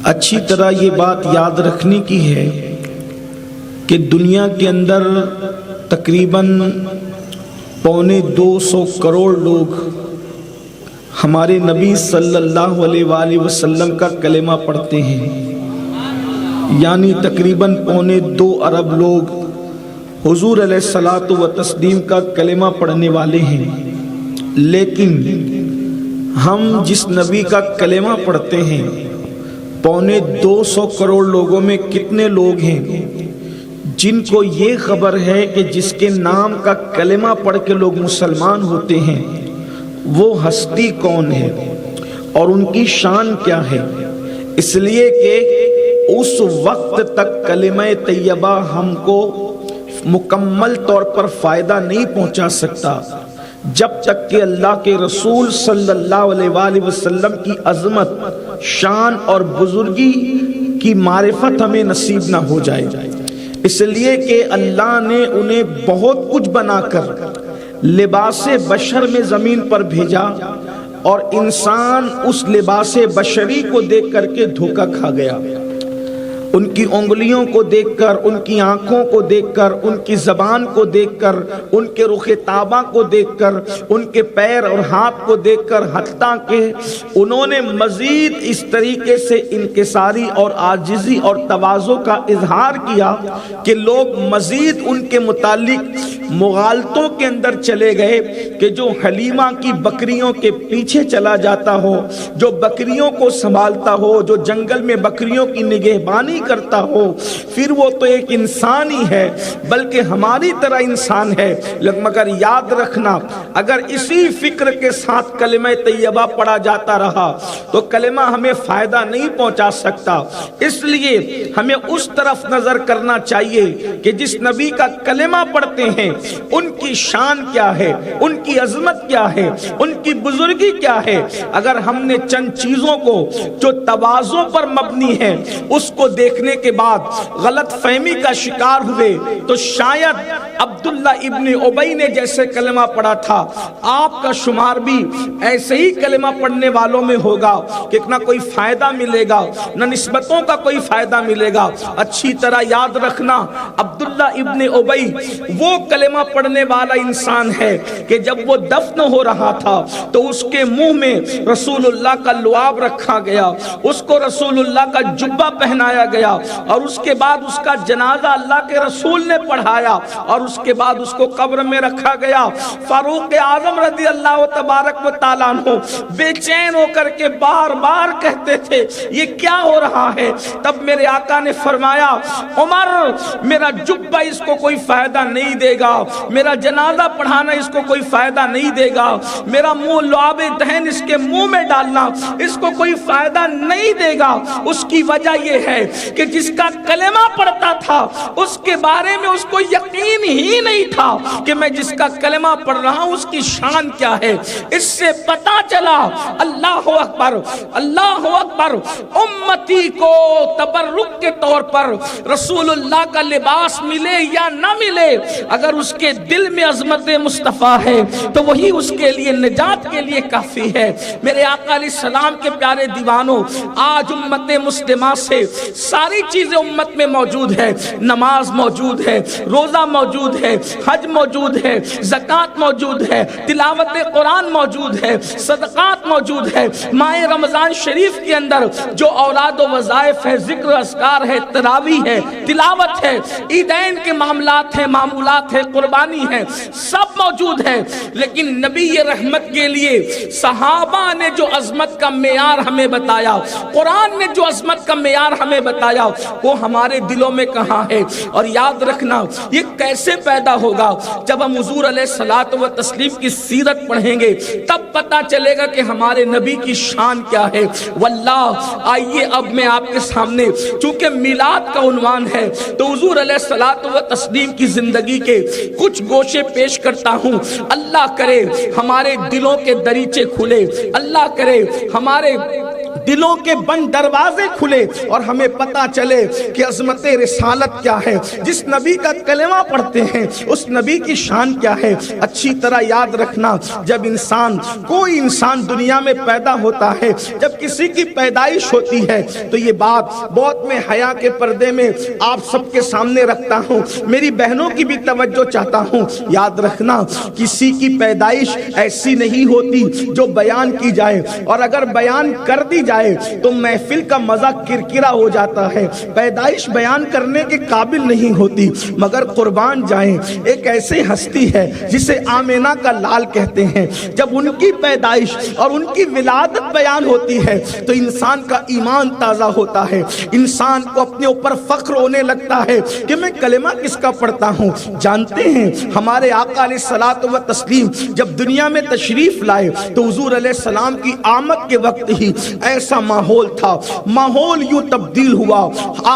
اچھی طرح یہ بات یاد رکھنے کی ہے کہ دنیا کے اندر تقریباً 250 کروڑ لوگ ہمارے نبی صلی اللہ علیہ وآلہ وسلم کا کلمہ پڑھتے ہیں، یعنی تقریباً 2.25 ارب لوگ حضور علیہ الصلاۃ والتسلیم کا کلمہ پڑھنے والے ہیں۔ لیکن ہم جس نبی کا کلمہ پڑھتے ہیں 250 کروڑ لوگوں میں کتنے لوگ ہیں جن کو یہ خبر ہے کہ جس کے نام کا کلمہ پڑھ کے لوگ مسلمان ہوتے ہیں وہ ہستی کون ہے اور ان کی شان کیا ہے؟ اس لیے کہ اس وقت تک کلمہ طیبہ ہم کو مکمل طور پر فائدہ نہیں پہنچا سکتا جب تک کہ اللہ کے رسول صلی اللہ علیہ وآلہ وسلم کی عظمت، شان اور بزرگی کی معرفت ہمیں نصیب نہ ہو جائے۔ اس لیے کہ اللہ نے انہیں بہت کچھ بنا کر لباس بشر میں زمین پر بھیجا اور انسان اس لباس بشری کو دیکھ کر کے دھوکا کھا گیا۔ ان کی انگلیوں کو دیکھ کر، ان کی آنکھوں کو دیکھ کر، ان کی زبان کو دیکھ کر، ان کے رخ طابہ کو دیکھ کر، ان کے پیر اور ہاتھ کو دیکھ کر، حتیٰ کہ انہوں نے مزید اس طریقے سے انکساری اور عاجزی اور تواضع کا اظہار کیا کہ لوگ مزید ان کے متعلق مغالطوں کے اندر چلے گئے کہ جو حلیمہ کی بکریوں کے پیچھے چلا جاتا ہو، جو بکریوں کو سنبھالتا ہو، جو جنگل میں بکریوں کی نگہبانی کرتا ہو، پھر وہ تو ایک انسان ہی ہے بلکہ ہماری طرح انسان ہے۔ مگر یاد رکھنا، اگر اسی فکر کے ساتھ کلمہ طیبہ پڑھا جاتا رہا تو کلمہ ہمیں فائدہ نہیں پہنچا سکتا۔ اس لیے ہمیں اس طرف نظر کرنا چاہیے کہ جس نبی کا کلمہ پڑھتے ہیں ان کی شان کیا ہے، ان کی عظمت کیا ہے، ان کی بزرگی کیا ہے۔ اگر ہم نے چند چیزوں کو جو تواضع پر مبنی ہے اس کو دیکھنے کے بعد غلط فہمی کا شکار ہوئے تو شاید عبداللہ ابن ابی نے جیسے کلمہ پڑھا تھا آپ کا شمار بھی ایسے ہی کلمہ پڑھنے والوں میں ہوگا کہ نہ کوئی فائدہ ملے گا، نہ نسبتوں کا کوئی فائدہ ملے گا۔ اچھی طرح یاد رکھنا، عبداللہ ابن ابی وہ کلمہ پڑھنے والا انسان ہے کہ جب وہ دفن ہو رہا تھا تو اس کے منہ میں رسول اللہ کا لعاب رکھا گیا، اس کو رسول اللہ کا جبہ پہنایا گیا اور اس کے بعد اس کا جنازہ اللہ کے رسول نے پڑھایا اور اس کے بعد اس کو قبر میں رکھا گیا۔ فاروق اعظم رضی اللہ تبارک و تعالیٰ عنہ بے چین ہو کر کے بار بار کہتے تھے یہ کیا ہو رہا ہے؟ تب میرے آقا نے فرمایا عمر میرا جبہ اس کو کوئی فائدہ نہیں دے گا، میرا جنازہ پڑھانا اس کو کوئی فائدہ نہیں دے گا، میرا منہ لعاب دہن اس کے منہ میں ڈالنا اس کو کوئی فائدہ نہیں دے گا۔ اس کی وجہ یہ ہے کہ جس کا کلمہ پڑھتا تھا اس کے بارے میں اس کو یقین ہی نہیں تھا کہ میں جس کا کلمہ پڑھ رہا ہوں اس کی شان کیا ہے۔ اس سے پتا چلا اللہ اکبر، اللہ اکبر، امتی کو تبرک کے طور پر رسول اللہ کا لباس ملے یا نہ ملے، اگر اس کے دل میں عظمت مصطفیٰ ہے تو وہی اس کے لیے نجات کے لیے کافی ہے۔ میرے آقا علیہ السلام کے پیارے دیوانوں، آج امت مسلمہ سے ساری چیزیں امت میں موجود ہے، نماز موجود ہے، روزہ موجود ہے، حج موجود ہے، زکوٰۃ موجود ہے، تلاوت قرآن موجود ہے، صدقات موجود ہے۔ ماہ رمضان شریف کے اندر جو اوراد و وظائف ہے، ذکر اذکار ہے، تراویح ہے، تلاوت ہے، عیدین کے معاملات ہیں، معمولات ہے، قربانی ہے، سب موجود ہے۔ لیکن نبی رحمت کے لیے صحابہ نے جو عظمت کا معیار ہمیں بتایا، قرآن نے جو عظمت کا معیار ہمیں بتایا، وہ ہمارے دلوں میں کہاں ہے؟ اور یاد رکھنا یہ کیسے پیدا ہوگا؟ جب ہم حضور علیہ الصلوۃ والتسلیم کی سیرت پڑھیں گے تب پتا چلے گا کہ ہمارے نبی کی شان کیا ہے۔ واللہ آئیے اب میں آپ کے سامنے چونکہ میلاد کا عنوان ہے تو حضور علیہ الصلوۃ والتسلیم کی زندگی کے کچھ گوشے پیش کرتا ہوں۔ اللہ کرے ہمارے دلوں کے دریچے کھلے، اللہ کرے ہمارے دلوں کے بند دروازے کھلے اور ہمیں پتا چلے کہ عظمت رسالت کیا ہے. جس نبی کا کلمہ پڑھتے ہیں اس نبی کی شان کیا ہے. اچھی طرح یاد رکھنا، جب کوئی انسان دنیا میں پیدا ہوتا ہے، جب کسی کی پیدائش ہوتی ہے تو یہ بات بہت میں حیا کے پردے میں آپ سب کے سامنے رکھتا ہوں، میری بہنوں کی بھی توجہ چاہتا ہوں. یاد رکھنا کسی کی پیدائش ایسی نہیں ہوتی جو بیان کی جائے، اور اگر بیان کر دی جائے تو محفل کا مزہ کرکرا ہو جاتا ہے. پیدائش بیان کرنے کے قابل نہیں ہوتی، مگر قربان جائیں ایک ایسے ہستی ہے جسے آمینہ کا لال کہتے ہیں. جب ان کی پیدائش اور ان کی ولادت بیان ہوتی ہے تو انسان کا ایمان تازہ ہوتا ہے، انسان کو اپنے اوپر فخر ہونے لگتا ہے کہ میں کلمہ کس کا پڑھتا ہوں. جانتے ہیں ہمارے آقا علیہ الصلوۃ والتسلیم جب دنیا میں تشریف لائے تو حضور علیہ السلام کی آمد کے وقت ہی ایسا ماحول تھا، ماحول یوں تبدیل ہوا.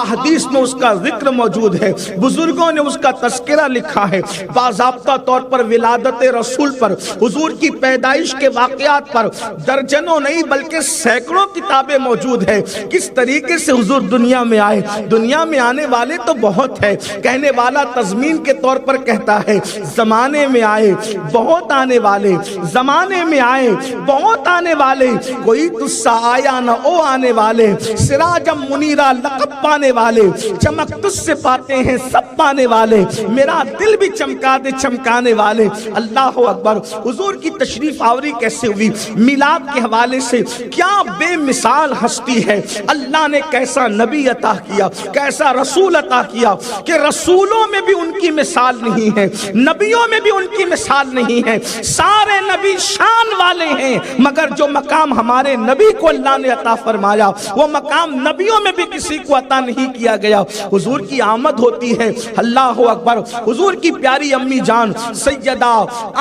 حدیث میں اس کا ذکر موجود ہے، بزرگوں نے اس کا تذکرہ لکھا ہے. باضابطہ طور پر ولادت رسول پر، حضور کی پیدائش کے واقعات پر درجنوں نہیں بلکہ سینکڑوں کتابیں موجود ہیں. کس طریقے سے حضور دنیا میں آئے. دنیا میں آنے والے تو بہت ہے، کہنے والا تضمین کے طور پر کہتا ہے زمانے میں آئے بہت آنے والے، زمانے میں آئے بہت آنے والے، کوئی تجھ سا آیا نہ او آنے والے، سراجم منیرہ لقب پانے والے، چمک تجھ سے پاتے ہیں سب پانے والے، میرا دل بھی چمکا دے چمکانے والے. اللہ اکبر. حضور کی تشریف آوری کیسے ہوئی؟ میلاد کے حوالے سے کیا بے مثال ہستی ہے. اللہ نے کیسا نبی عطا کیا، کیسا رسول عطا کیا کہ رسولوں میں بھی ان کی مثال نہیں ہے، نبیوں میں بھی ان کی مثال نہیں ہے. سارے نبی شان والے ہیں، مگر جو مقام ہمارے نبی کو اللہ نے عطا فرمایا وہ مقام نبیوں میں بھی کسی کو عطا نہیں کیا گیا. حضور کی آمد ہوتی ہے. اللہ اکبر. حضور کی پیاری امی جان سیدہ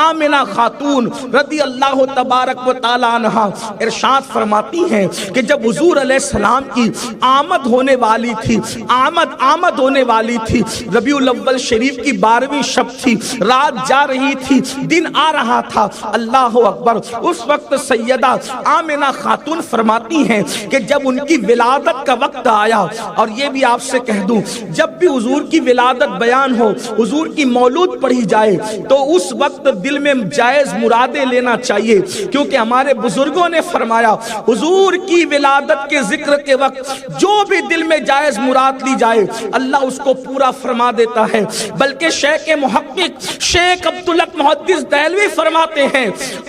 آمنہ خاتون رضی اللہ تبارک و تعالی عنہ ارشاد فرماتی ہیں کہ جب حضور علیہ السلام کی آمد ہونے والی تھی، آمد ہونے والی تھی، ربیع الاول شریف کی 12ویں شب تھی، رات جا رہی تھی، دن آ رہا تھا. اللہ اکبر. اس وقت سیدہ آمنہ خاتون فرماتی ہیں کہ جب ان کی ولادت کا وقت آیا، اور یہ بھی آپ سے کہہ دوں جب بھی حضور کی ولادت بیان ہو، حضور کی مولود پڑھی جائے تو اس وقت دل میں جائز مرادیں لینا چاہیے، کیونکہ ہمارے بزرگوں نے فرمایا حضور کی ولادت کے ذکر کے وقت جو بھی دل میں جائز مراد لی جائے اللہ اس کو پورا فرما دیتا ہے. بلکہ شیخ محقق شیخ عبدالحق محدث دہلوی فرماتے ہیں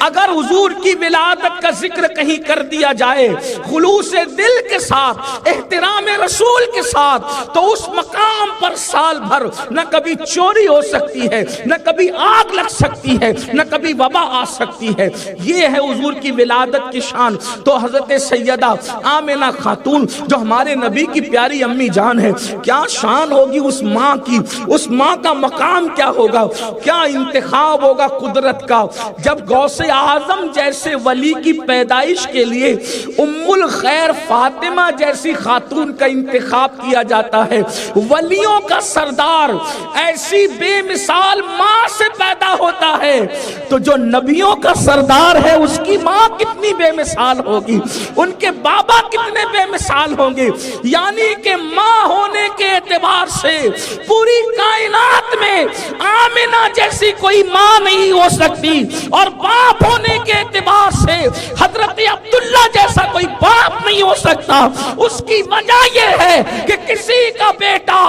اگر حضور کی ولادت کا ذکر کہیں کر دیا جائے خلوص دل کے ساتھ، احترام رسول کے ساتھ، تو اس مقام پر سال بھر نہ کبھی چوری ہو سکتی ہے، نہ کبھی آگ لگ سکتی ہے، نہ کبھی وبا آ سکتی ہے. یہ ہے حضور کی ولادت کی شان. تو حضرت سیدہ آمنہ خاتون جو ہمارے نبی کی پیاری امی جان ہے، کیا شان ہوگی اس ماں کی، اس ماں کا مقام کیا ہوگا، کیا انتخاب ہوگا قدرت کا. جب غوث اعظم جیسے ولی کی پیدائش کے لیے ام الخیر فاطمہ جیسی خاتون کا انتخاب کیا جاتا ہے، ولیوں کا سردار ایسی بے مثال ماں سے پیدا ہوتا ہے، تو جو نبیوں کا سردار ہے اس کی ماں کتنی بے مثال ہوگی، ان کے بابا کتنے بے مثال ہوں گے. یعنی کہ ماں ہونے کے اعتبار سے پوری کائنات میں آمنہ جیسی کوئی ماں نہیں ہو سکتی، اور باپ ہونے کے اعتبار سے حضرت عبداللہ جیسا کوئی باپ نہیں ہو سکتا. اس کی وجہ یہ ہے کہ کسی کا بیٹا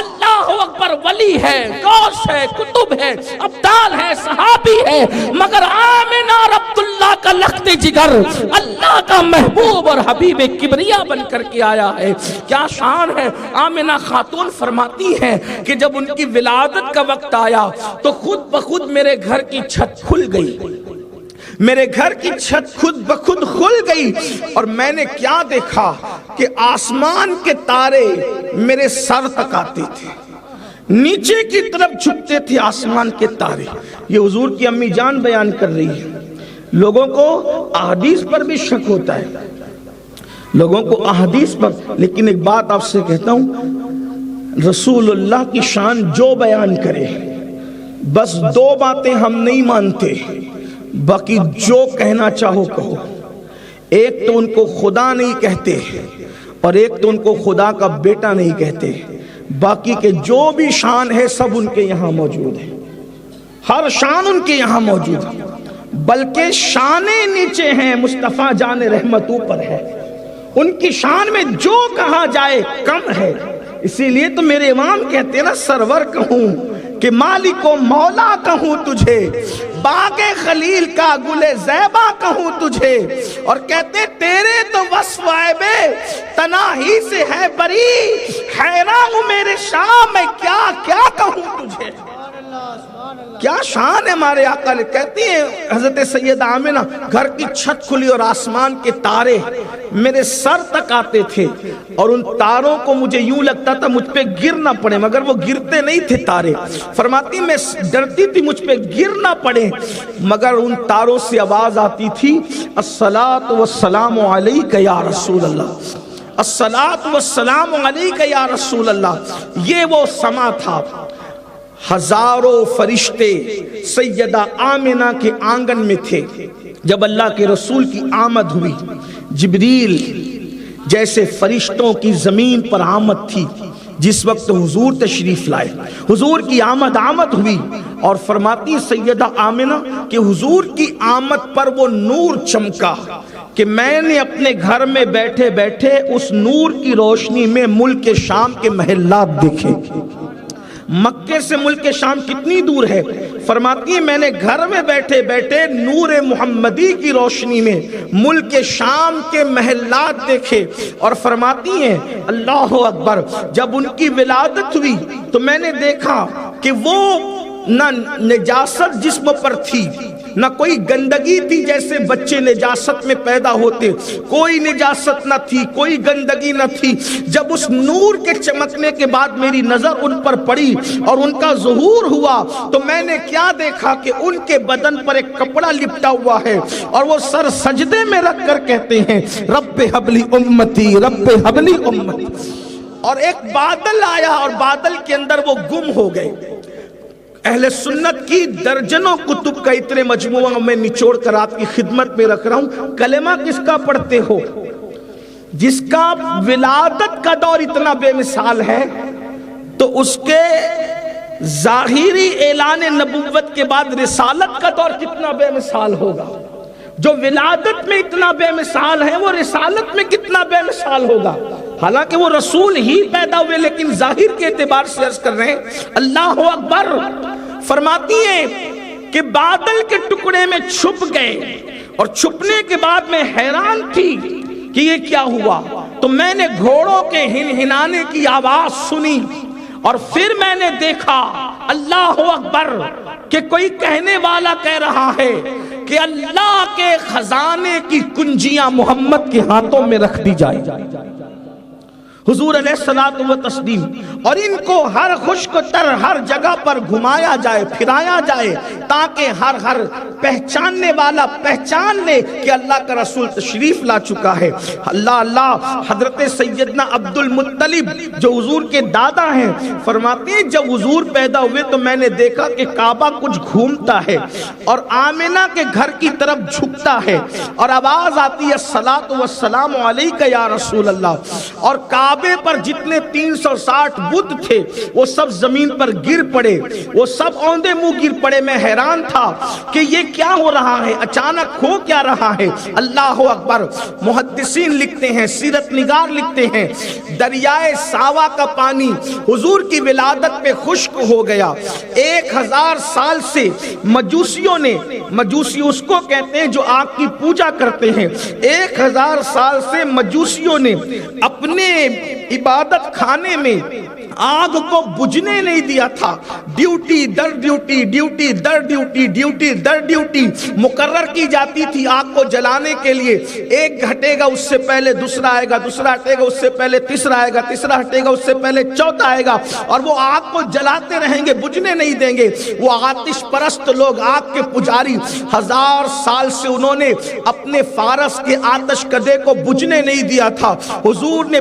اللہ اکبر ولی ہے، غوث ہے، کتب ہے، ابدال ہے، صحابی ہے، مگر آمنہ اور عبداللہ کا لخت جگر اللہ کا محبوب اور حبیب کبریا بن کر کے آیا ہے. کیا شان ہے. آمنہ خاتون فرماتی ہے کہ جب ان کی ولادت کا وقت آیا تو خود بخود میرے گھر کی چھت کھل گئی، میرے گھر کی چھت خود بخود کھل گئی، اور میں نے کیا دیکھا کہ آسمان کے تارے میرے سر تک آتے تھے، نیچے کی طرف جھکتے تھے آسمان کے تارے. یہ حضور کی امی جان بیان کر رہی ہے. لوگوں کو احادیث پر بھی شک ہوتا ہے، لوگوں کو احادیث پر، لیکن ایک بات آپ سے کہتا ہوں، رسول اللہ کی شان جو بیان کرے، بس دو باتیں ہم نہیں مانتے، باقی جو کہنا چاہو کہو. ایک تو ان کو خدا نہیں کہتے اور ایک تو ان کو خدا کا بیٹا نہیں کہتے، باقی کے جو بھی شان ہے سب ان کے یہاں موجود ہے، ہر شان ان کے یہاں موجود ہے، بلکہ شانیں نیچے ہیں، مصطفیٰ جان رحمت اوپر ہے، ان کی شان میں جو کہا جائے کم ہے۔ اسی لیے تو میرے امام کہتے ہیں نا، سرور کہوں کہ مالک و مولا کہوں تجھے، باغ خلیل کا گل زیبا کہوں تجھے، اور کہتے تیرے تو وصف عیب تناہی سے ہے بری، حیران ہوں میرے شاہ میں کیا کیا کہوں تجھے۔ کیا شان ہے ہمارے آقا نے۔ کہتی ہیں حضرت سیدہ آمنہ، گھر کی چھت کھلی اور آسمان کے تارے میرے سر تک آتے تھے، اور ان تاروں کو مجھے یوں لگتا تھا مجھ پہ گر نہ پڑے، مگر وہ گرتے نہیں تھے تارے۔ فرماتی میں ڈرتی تھی مجھ پہ گر نہ پڑے، مگر ان تاروں سے آواز آتی تھی، الصلاۃ والسلام علیک یا رسول اللہ، الصلاۃ والسلام علیک یا رسول اللہ۔ یہ وہ سما تھا، ہزاروں فرشتے سیدہ آمنہ کے آنگن میں تھے۔ جب اللہ کے رسول کی آمد ہوئی، جبریل جیسے فرشتوں کی زمین پر آمد تھی، جس وقت حضور تشریف لائے، حضور کی آمد ہوئی، اور فرماتی سیدہ آمنہ کہ حضور کی آمد پر وہ نور چمکا کہ میں نے اپنے گھر میں بیٹھے بیٹھے اس نور کی روشنی میں ملک شام کے محلات دیکھے۔ مکے سے ملک شام کتنی دور ہے؟ فرماتی ہیں میں نے گھر میں بیٹھے بیٹھے نور محمدی کی روشنی میں ملک شام کے محلات دیکھے، اور فرماتی ہیں اللہ اکبر، جب ان کی ولادت ہوئی تو میں نے دیکھا کہ وہ نہ نجاست جسم پر تھی، نہ کوئی گندگی تھی جیسے بچے نجاست میں پیدا ہوتے، کوئی نجاست نہ تھی، کوئی گندگی نہ تھی۔ جب اس نور کے چمکنے کے بعد میری نظر ان پر پڑی اور ان کا ظہور ہوا تو میں نے کیا دیکھا کہ ان کے بدن پر ایک کپڑا لپٹا ہوا ہے، اور وہ سر سجدے میں رکھ کر کہتے ہیں رب حبلی امتی، رب حبلی امتی۔ اور ایک بادل آیا اور بادل کے اندر وہ گم ہو گئے۔ اہل سنت کی درجنوں کتب کا اتنے مجموعہ میں نچوڑ کر آپ کی خدمت میں رکھ رہا ہوں۔ کلمہ کس کا پڑھتے ہو؟ جس کا ولادت کا دور اتنا بے مثال ہے، تو اس کے ظاہری اعلان نبوت کے بعد رسالت کا دور کتنا بے مثال ہوگا۔ جو ولادت میں اتنا بے مثال ہے وہ رسالت میں کتنا بے مثال ہوگا۔ حالانکہ وہ رسول ہی پیدا ہوئے، لیکن ظاہر کے اعتبار سے عرض کر رہے ہیں۔ اللہ اکبر۔ فرماتی ہیں کہ بادل کے ٹکڑے میں چھپ گئے، اور چھپنے کے بعد میں حیران تھی کہ یہ کیا ہوا۔ تو میں نے گھوڑوں کے ہنہنانے کی آواز سنی، اور پھر میں نے دیکھا اللہ اکبر کہ کوئی کہنے والا کہہ رہا ہے کہ اللہ کے خزانے کی کنجیاں محمد کے ہاتھوں میں رکھ دی جائے، حضور علیہ الصلوۃ والتسلیم، اور ان کو ہر خشک تر ہر جگہ پر گھمایا جائے، پھرایا جائے، تاکہ ہر پہچاننے والا پہچان لے کہ اللہ کا رسول تشریف لا چکا ہے۔ اللہ اللہ۔ حضرت سیدنا عبد المطلب جو حضور کے دادا ہیں، فرماتے ہیں جب حضور پیدا ہوئے تو میں نے دیکھا کہ کعبہ کچھ گھومتا ہے اور آمنہ کے گھر کی طرف جھکتا ہے، اور آواز آتی ہے الصلاۃ والسلام علیک یا رسول اللہ، اور کعبے پر جتنے 360 بت تھے وہ سب زمین پر گر پڑے، وہ سب اوندے منہ گر پڑے۔ میں حیران تھا کہ یہ کیا ہو رہا ہے، اچانک ہو کیا رہا ہے۔ اللہ اکبر۔ محدثین لکھتے ہیں، سیرت نگار لکھتے ہیں، دریائے ساوا کا پانی حضور کی ولادت پہ خشک ہو گیا۔ 1000 سال سے مجوسیوں نے، مجوسی اس کو کہتے ہیں جو آگ کی پوجا کرتے ہیں، 1000 سال سے مجوسیوں نے اپنے عبادت خانے میں آگ کو بجھنے نہیں دیا تھا۔ ڈیوٹی در ڈیوٹی، ڈیوٹی در ڈیوٹی، ڈیوٹی در ڈیوٹی مقرر کی جاتی تھی آگ کو جلانے کے لیے۔ ایک ہٹے گا اس سے پہلے دوسرا آئے گا، دوسرا ہٹے گا اس سے پہلے تیسرا آئے گا، تیسرا ہٹے گا اس سے پہلے چوتھا آئے گا، اور وہ آگ کو جلاتے رہیں گے، بجھنے نہیں دیں گے۔ وہ آتش پرست لوگ، آگ کے پجاری، 1000 سال سے انہوں نے اپنے فارس کے آتش کدے کو بجھنے نہیں دیا تھا۔ حضور نے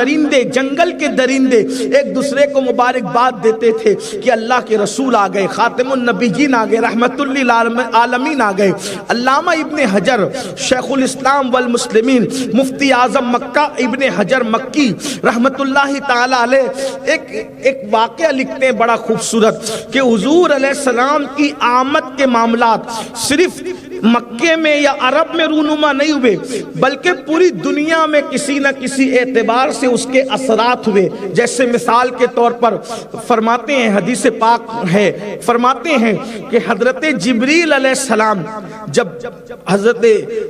درندے, جنگل کے درندے ایک دوسرے کو مبارکباد دیتے تھے کہ اللہ کے رسول آ گئے, خاتم النبیین آ گئے, رحمت للعالمین آ گئے. علامہ ابن حجر شیخ الاسلام والمسلمین, مفتی اعظم مکہ ابن حجر مکی رحمت اللہ تعالی علیہ ایک واقعہ لکھتے ہیں بڑا خوبصورت کہ حضور علیہ السلام کی آمد کے معاملات صرف مکے میں یا عرب میں رونما نہیں ہوئے, بلکہ پوری دنیا میں کسی نہ کسی اعتبار سے اس کے اثرات ہوئے. جیسے مثال کے طور پر فرماتے ہیں, حدیث پاک ہے, فرماتے ہیں کہ حضرت جبریل علیہ السلام جب حضرت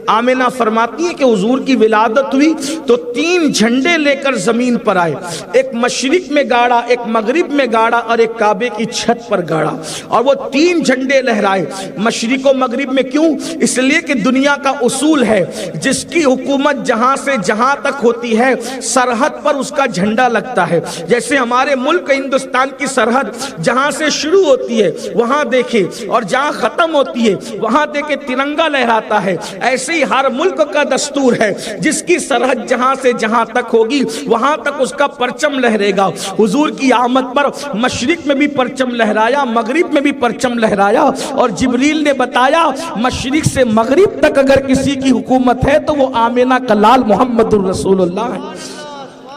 آمنہ فرماتی ہیں کہ حضور کی ولادت ہوئی تو 3 جھنڈے لے کر زمین پر آئے, ایک مشرق میں گاڑا, ایک مغرب میں گاڑا اور ایک کعبے کی چھت پر گاڑا, اور وہ 3 جھنڈے لہرائے. مشرق و مغرب میں کیوں؟ اس لیے کہ دنیا کا اصول ہے جس کی حکومت جہاں سے جہاں تک ہوتی ہے سرحد پر اس کا جھنڈا لگتا ہے. جیسے ہمارے ملک ہندوستان کی سرحد جہاں سے شروع ہوتی ہے وہاں دیکھے اور جہاں ختم ہوتی ہے وہاں دیکھے ترنگا لہراتا ہے, ایسے ہی ہر ملک کا دستور ہے جس کی سرحد جہاں سے جہاں تک ہوگی وہاں تک اس کا پرچم لہرے گا. حضور کی آمد پر مشرق میں بھی پرچم لہرایا, مغرب میں بھی پرچم لہرایا, اور جبریل نے بتایا مشرق سے مغرب تک اگر کسی کی حکومت ہے تو وہ آمنہ کا لال محمد الرسول اللہ ہے.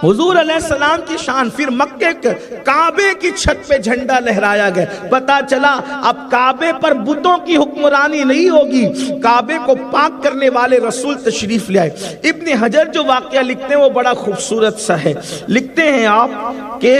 حضور علیہ السلام کی شان. پھر مکے کعبے کی چھت پہ جھنڈا لہرایا گیا. پتا چلا اب کعبے پر بتوں کی حکمرانی نہیں ہوگی, کعبے کو پاک کرنے والے رسول تشریف لے آئے. ابن حجر جو واقعہ لکھتے ہیں وہ بڑا خوبصورت سا ہے. لکھتے ہیں آپ کہ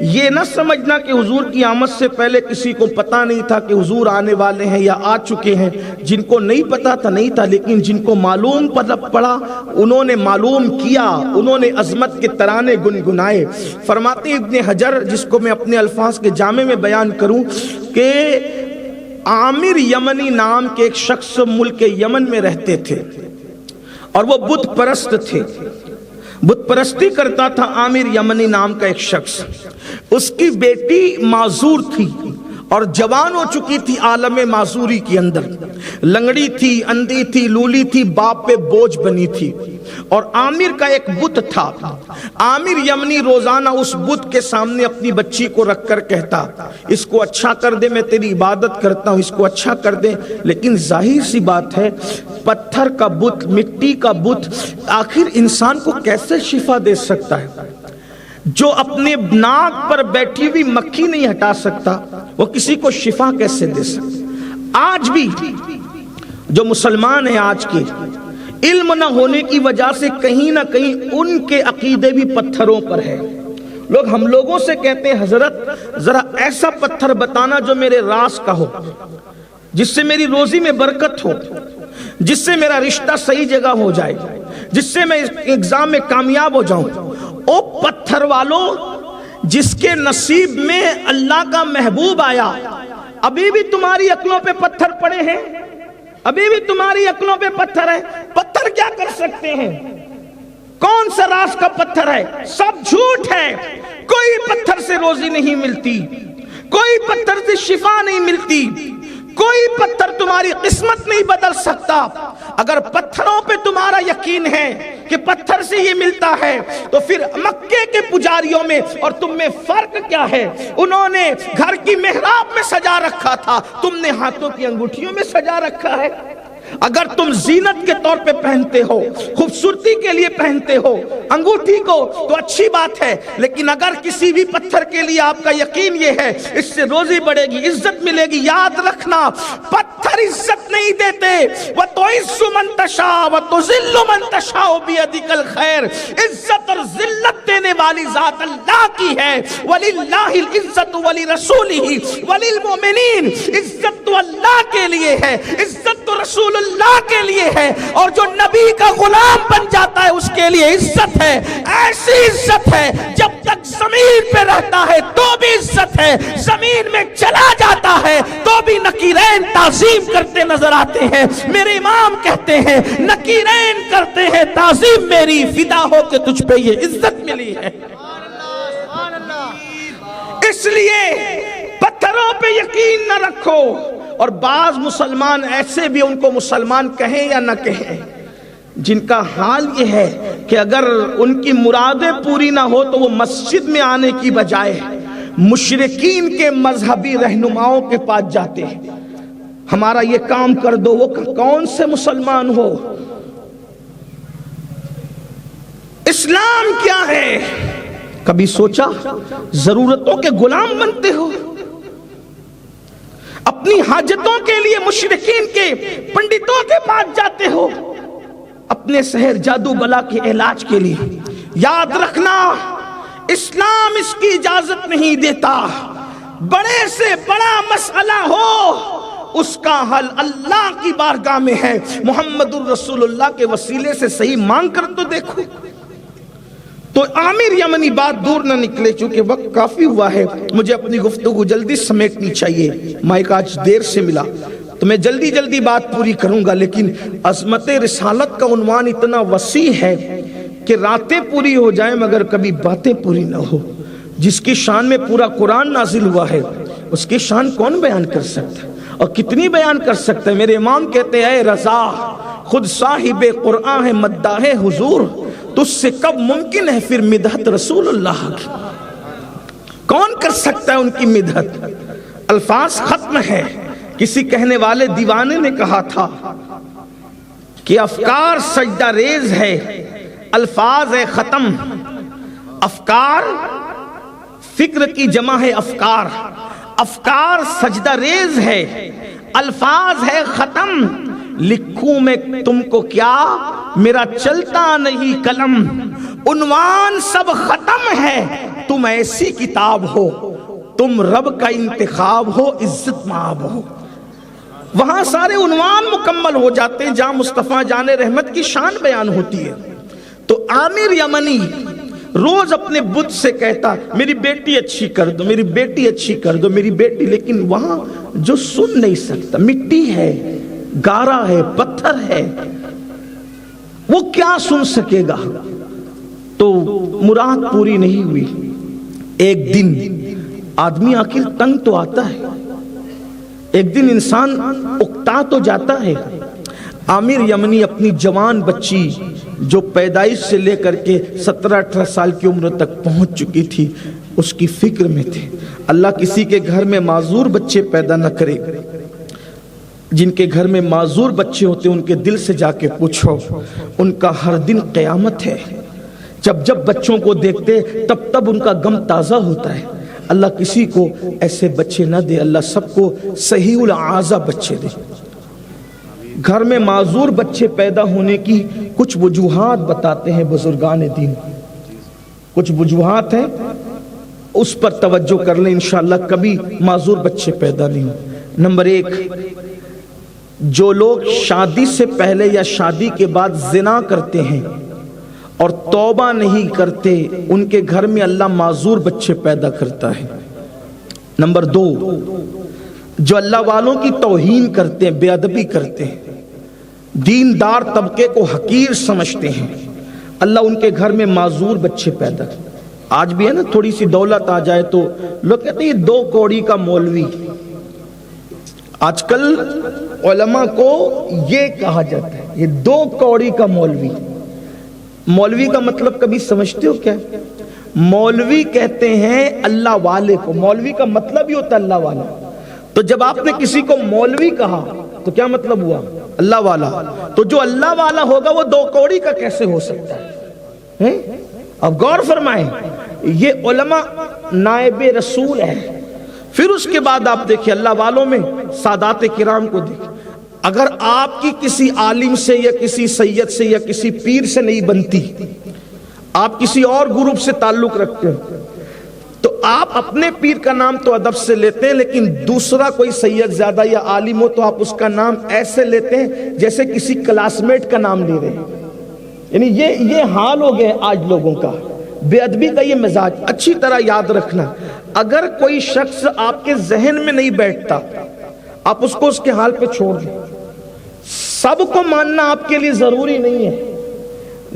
یہ نہ سمجھنا کہ حضور کی آمد سے پہلے کسی کو پتا نہیں تھا کہ حضور آنے والے ہیں یا آ چکے ہیں. جن کو نہیں پتا تھا نہیں تھا, لیکن جن کو معلوم پڑا انہوں نے معلوم کیا, انہوں نے عظمت کے ترانے گنگنائے. فرماتے ابن حجر, جس کو میں اپنے الفاظ کے جامع میں بیان کروں, کہ عامر یمنی نام کے ایک شخص ملک یمن میں رہتے تھے اور وہ بت پرست تھے. بت پرستی کرتا تھا عامر یمنی نام کا ایک شخص. اس کی بیٹی معذور تھی اور جوان ہو چکی تھی عالم معذوری کے اندر. لنگڑی تھی, اندھی تھی, لولی تھی, باپ پہ بوجھ بنی تھی. اور عامر کا ایک بت تھا. عامر یمنی روزانہ اس بت کے سامنے اپنی بچی کو رکھ کر کہتا, اس کو اچھا کر دے, میں تیری عبادت کرتا ہوں, اس کو اچھا کر دے. لیکن ظاہر سی بات ہے, پتھر کا بت, مٹی کا بت آخر انسان کو کیسے شفا دے سکتا ہے؟ جو اپنے ناک پر بیٹھی ہوئی مکھی نہیں ہٹا سکتا وہ کسی کو شفا کیسے دے سکتا؟ آج بھی جو مسلمان ہیں آج کے, علم نہ ہونے کی وجہ سے کہیں نہ کہیں ان کے عقیدے بھی پتھروں پر ہے. لوگ ہم لوگوں سے کہتے ہیں حضرت ذرا ایسا پتھر بتانا جو میرے راز کا ہو, جس سے میری روزی میں برکت ہو, جس سے میرا رشتہ صحیح جگہ ہو جائے, جس سے میں ایگزام میں کامیاب ہو جاؤں. او پتھر والوں, جس کے نصیب میں اللہ کا محبوب آیا, ابھی بھی تمہاری عقلوں پہ پتھر پڑے ہیں, ابھی بھی تمہاری عقلوں پہ پتھر ہے. پتھر کیا کر سکتے ہیں؟ کون سا راز کا پتھر ہے؟ سب جھوٹ ہے. کوئی پتھر سے روزی نہیں ملتی, کوئی پتھر سے شفا نہیں ملتی, کوئی پتھر تمہاری قسمت نہیں بدل سکتا. اگر پتھروں پہ تمہارا یقین ہے کہ پتھر سے یہ ملتا ہے تو پھر مکے کے پجاریوں میں اور تم میں فرق کیا ہے؟ انہوں نے گھر کی محراب میں سجا رکھا تھا, تم نے ہاتھوں کی انگوٹھیوں میں سجا رکھا ہے. اگر تم زینت کے طور پہ پہنتے ہو, خوبصورتی کے لیے پہنتے ہو انگوٹھی کو تو اچھی بات ہے, لیکن اگر کسی بھی پتھر کے لیے آپ کا یقین یہ ہے اس سے روزی بڑھے گی, عزت ملے گی, یاد رکھنا پتھر عزت نہیں دیتے. وَتُعِزُّ مَن تَشَاءُ وَتُذِلُّ مَن تَشَاءُ بِيَدِكَ الْخَيْرُ. عزت اور ذلت دینے والی ذات اللہ کی ہے. وَلِلَّهِ الْعِزَّةُ وَلِرَسُولِهِ وَلِلْمُؤْمِنِينَ. عزت تو اللہ کے لیے ہے, عزت تو رسول اللہ کے لیے ہے, اور جو نبی کا غلام بن جاتا ہے اس کے لیے عزت ہے. ایسی عزت ہے جب تک زمین پہ رہتا ہے تو بھی عزت ہے, زمین میں چلا جاتا ہے تو بھی نکیرین تعظیم کرتے نظر آتے ہیں. میرے امام کہتے ہیں نکیرین کرتے ہیں تعظیم میری, فدا ہو کے تجھ پہ یہ عزت ملی ہے. اس لیے پتھروں پہ یقین نہ رکھو. اور بعض مسلمان ایسے بھی, ان کو مسلمان کہیں یا نہ کہیں, جن کا حال یہ ہے کہ اگر ان کی مرادیں پوری نہ ہو تو وہ مسجد میں آنے کی بجائے مشرکین کے مذہبی رہنماؤں کے پاس جاتے ہیں، ہمارا یہ کام کر دو۔ وہ کون سے مسلمان ہو؟ اسلام کیا ہے؟ کبھی سوچا؟ ضرورتوں کے غلام بنتے ہو، اپنی حاجتوں کے لیے مشرکین کے پنڈتوں کے پاس جاتے ہو، اپنے سحر جادو بلا کے علاج کے لیے۔ یاد رکھنا، اسلام اس کی اجازت نہیں دیتا۔ بڑے سے بڑا مسئلہ ہو، اس کا حل اللہ کی بارگاہ میں ہے، محمد الرسول اللہ کے وسیلے سے صحیح مانگ کر تو دیکھو۔ تو عامر یمنی بات دور نہ نکلے، چونکہ وقت کافی ہوا ہے، مجھے اپنی گفتگو جلدی سمیٹنی چاہیے، مائک آج دیر سے ملا تو میں جلدی جلدی بات پوری کروں گا، لیکن عظمت رسالت کا عنوان اتنا وسیع ہے کہ راتیں پوری ہو جائیں مگر کبھی باتیں پوری نہ ہو۔ جس کی شان میں پورا قرآن نازل ہوا ہے، اس کی شان کون بیان کر سکتا ہے اور کتنی بیان کر سکتا ہے؟ میرے امام کہتے ہیں، اے رضا خود صاحب قرآن ہے مداح حضور، تجھ سے کب ممکن ہے پھر مدحت رسول اللہ کی؟ کون کر سکتا ہے ان کی مدحت؟ الفاظ ختم ہے۔ کسی کہنے والے دیوانے نے کہا تھا کہ افکار سجدہ ریز ہے، الفاظ ہے ختم۔ افکار فکر کی جمع ہے افکار، افکار سجدہ ریز ہے، الفاظ ہے ختم۔ لکھوں میں تم کو کیا، میرا چلتا نہیں قلم، عنوان سب ختم ہے، تم ایسی کتاب ہو، تم رب کا انتخاب ہو، عزت مآب ہو۔ وہاں سارے عنوان مکمل ہو جاتے ہیں جہاں مصطفیٰ جان رحمت کی شان بیان ہوتی ہے۔ تو عامر یمنی روز اپنے بت سے کہتا، میری بیٹی اچھی کر دو، میری بیٹی اچھی کر دو، میری بیٹی، لیکن وہاں جو سن نہیں سکتا، مٹی ہے، گارا ہے، پتھر ہے، وہ کیا سن سکے گا؟ تو مراد پوری نہیں ہوئی۔ ایک دن آدمی آخر تنگ تو آتا ہے، ایک دن انسان اکتا تو جاتا ہے۔ عامر یمنی اپنی جوان بچی جو پیدائش سے لے کر کے 17-18 سال کی عمر تک پہنچ چکی تھی، اس کی فکر میں تھے۔ اللہ کسی کے گھر میں معذور بچے پیدا نہ کرے۔ جن کے گھر میں معذور بچے ہوتے ان کے دل سے جا کے پوچھو، ان کا ہر دن قیامت ہے۔ جب جب بچوں کو دیکھتے تب تب ان کا غم تازہ ہوتا ہے۔ اللہ کسی کو ایسے بچے نہ دے، اللہ سب کو صحیح العازہ بچے دے۔ گھر میں معذور بچے پیدا ہونے کی کچھ وجوہات بتاتے ہیں بزرگان دین، کچھ وجوہات ہیں، اس پر توجہ کر لیں، انشاءاللہ کبھی معذور بچے پیدا نہیں ہوں۔ نمبر 1، جو لوگ شادی سے پہلے یا شادی کے بعد زنا کرتے ہیں اور توبہ نہیں کرتے، ان کے گھر میں اللہ معذور بچے پیدا کرتا ہے۔ نمبر 2، جو اللہ والوں کی توہین کرتے ہیں، بے ادبی کرتے ہیں، دیندار طبقے کو حقیر سمجھتے ہیں، اللہ ان کے گھر میں معذور بچے پیدا کرتے ہیں۔ آج بھی ہے نا، تھوڑی سی دولت آ جائے تو لوگ کہتے ہیں یہ 2 کوڑی کا مولوی۔ آج کل علماء کو یہ کہا جاتا ہے، یہ 2 کوڑی کا مولوی۔ مولوی کا مطلب کبھی سمجھتے ہو کیا؟ مولوی کہتے ہیں اللہ والے کو، مولوی کا مطلب ہی ہوتا ہے اللہ والا۔ تو جب آپ نے کسی کو مولوی کہا تو کیا مطلب ہوا؟ اللہ والا۔ تو جو اللہ والا ہوگا وہ 2 کوڑی کا کیسے ہو سکتا ہے؟ اب غور فرمائیں، یہ علماء نائب رسول ہے۔ پھر اس کے بعد آپ دیکھیں اللہ والوں میں سادات کرام کو دیکھیں۔ اگر آپ کی کسی عالم سے یا کسی سید سے یا کسی پیر سے نہیں بنتی، آپ کسی اور گروپ سے تعلق رکھتے ہیں، تو آپ اپنے پیر کا نام تو ادب سے لیتے ہیں، لیکن دوسرا کوئی سید زیادہ یا عالم ہو تو آپ اس کا نام ایسے لیتے ہیں جیسے کسی کلاس میٹ کا نام لے رہے ہیں۔ یعنی یہ حال ہو گئے آج لوگوں کا، بے ادبی کا یہ مزاج۔ اچھی طرح یاد رکھنا، اگر کوئی شخص آپ کے ذہن میں نہیں بیٹھتا، آپ اس کو اس کے حال پہ چھوڑ دیں۔ سب کو ماننا آپ کے لیے ضروری نہیں ہے،